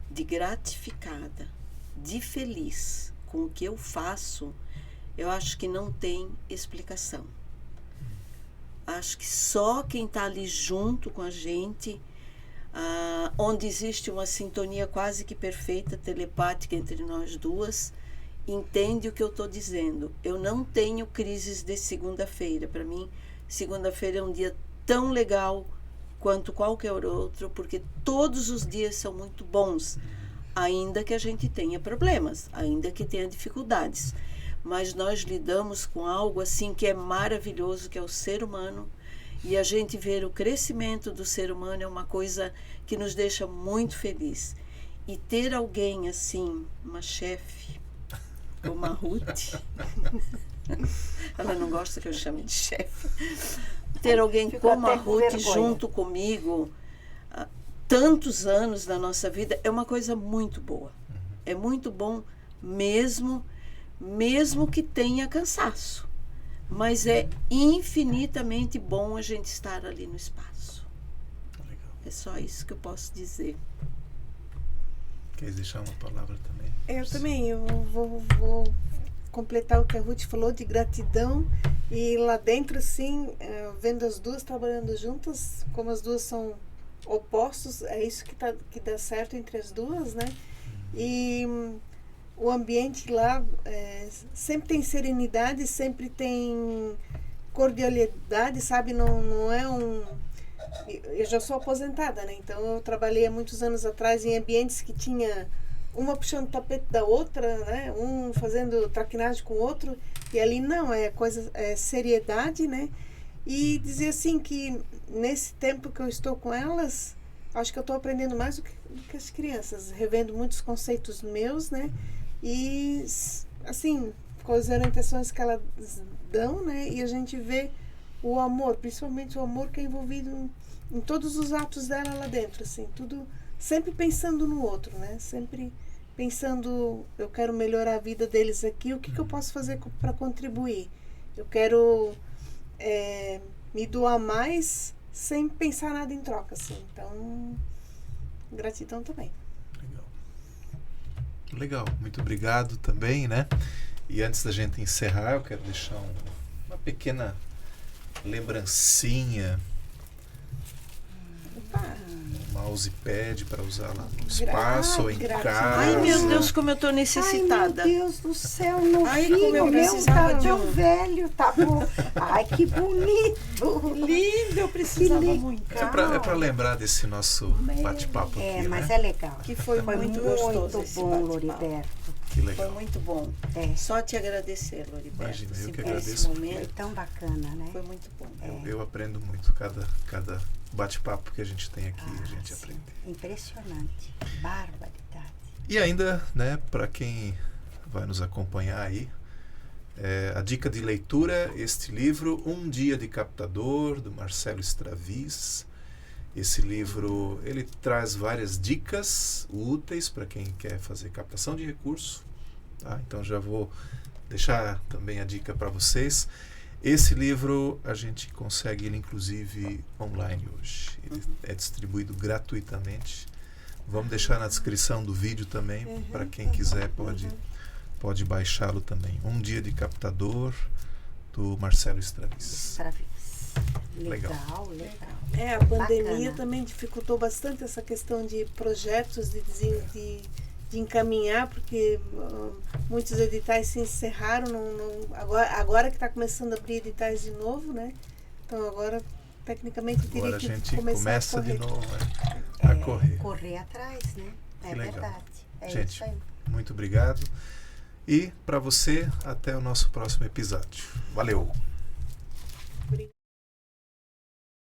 de gratificada, de feliz com o que eu faço, eu acho que não tem explicação. Acho que só quem está ali junto com a gente, onde existe uma sintonia quase que perfeita, telepática entre nós duas, entende o que eu estou dizendo. Eu não tenho crises de segunda-feira. Para mim, segunda-feira é um dia tão legal quanto qualquer outro, porque todos os dias são muito bons, ainda que a gente tenha problemas, ainda que tenha dificuldades. Mas nós lidamos com algo assim que é maravilhoso, que é o ser humano, e a gente ver o crescimento do ser humano é uma coisa que nos deixa muito feliz. E ter alguém assim, uma chefe, como a Ruth, ela não gosta que eu chame de chefe, ter alguém como a Ruth junto comigo, tantos anos da nossa vida, é uma coisa muito boa. É muito bom mesmo que tenha cansaço. Mas é infinitamente bom a gente estar ali no espaço.
Legal.
É só isso que eu posso dizer.
Quer deixar uma palavra também?
Eu também, eu vou completar o que a Ruth falou de gratidão. E lá dentro, assim, vendo as duas trabalhando juntas, como as duas são opostos, é isso que dá certo entre as duas, né? E o ambiente lá sempre tem serenidade, sempre tem cordialidade, sabe? Não é um... Eu já sou aposentada, né? Então eu trabalhei há muitos anos atrás em ambientes que tinha uma puxando o tapete da outra, né? Um fazendo traquinagem com o outro, e ali não, é seriedade, né? E dizer assim que nesse tempo que eu estou com elas, acho que eu estou aprendendo mais do que as crianças, revendo muitos conceitos meus, né? E assim, com as orientações que elas dão, né? E a gente vê o amor, principalmente o amor que é envolvido em todos os atos dela lá dentro, assim, tudo sempre pensando no outro, né? Sempre pensando, eu quero melhorar a vida deles aqui, o que eu posso fazer para contribuir? Eu quero me doar mais sem pensar nada em troca, assim. Então, gratidão também.
Legal, muito obrigado também, né? E antes da gente encerrar, eu quero deixar uma pequena lembrancinha, um mousepad para usar lá no espaço ou em casa.
Ai, meu Deus, como eu estou necessitada.
Ai, meu Deus do céu, no
Ai,
filho,
como eu
meu
precisava
tá
de
tão velho, tá bom. Ai, que bonito.
Lindo, eu precisava
legal.
muito.
É para lembrar desse nosso bate-papo aqui,
mas
né?
é legal.
Que foi muito gostoso esse
bom,
bate-papo.
Loriberto.
Que legal.
Foi muito bom. Só te agradecer, Loriberto.
Imagina, eu
assim,
que
por esse
agradeço.
Foi
momento.
tão bacana, né?
Foi muito bom.
Eu aprendo muito, cada bate-papo que a gente tem aqui, a gente aprende.
Impressionante. Barbaridade.
E ainda, né, para quem vai nos acompanhar aí, a dica de leitura, este livro, Um Dia de Captador, do Marcelo Straviz. Esse livro, ele traz várias dicas úteis para quem quer fazer captação de recurso. Tá? Então já vou deixar também a dica para vocês. Esse livro a gente consegue ele inclusive online hoje. Ele é distribuído gratuitamente Vamos deixar na descrição do vídeo também, para quem quiser pode baixá-lo também. Um Dia de Captador, do Marcelo Straviz.
Legal.
A pandemia
Bacana.
também dificultou bastante essa questão de projetos, de encaminhar, porque muitos editais se encerraram, agora que está começando a abrir editais de novo, né? Então agora, tecnicamente, teria
Agora a
que
gente
começar a
começa
correr.
de novo a correr.
Correr atrás, né? É
legal.
verdade. É
Gente,
isso aí.
muito obrigado. E para você, até o nosso próximo episódio. Valeu!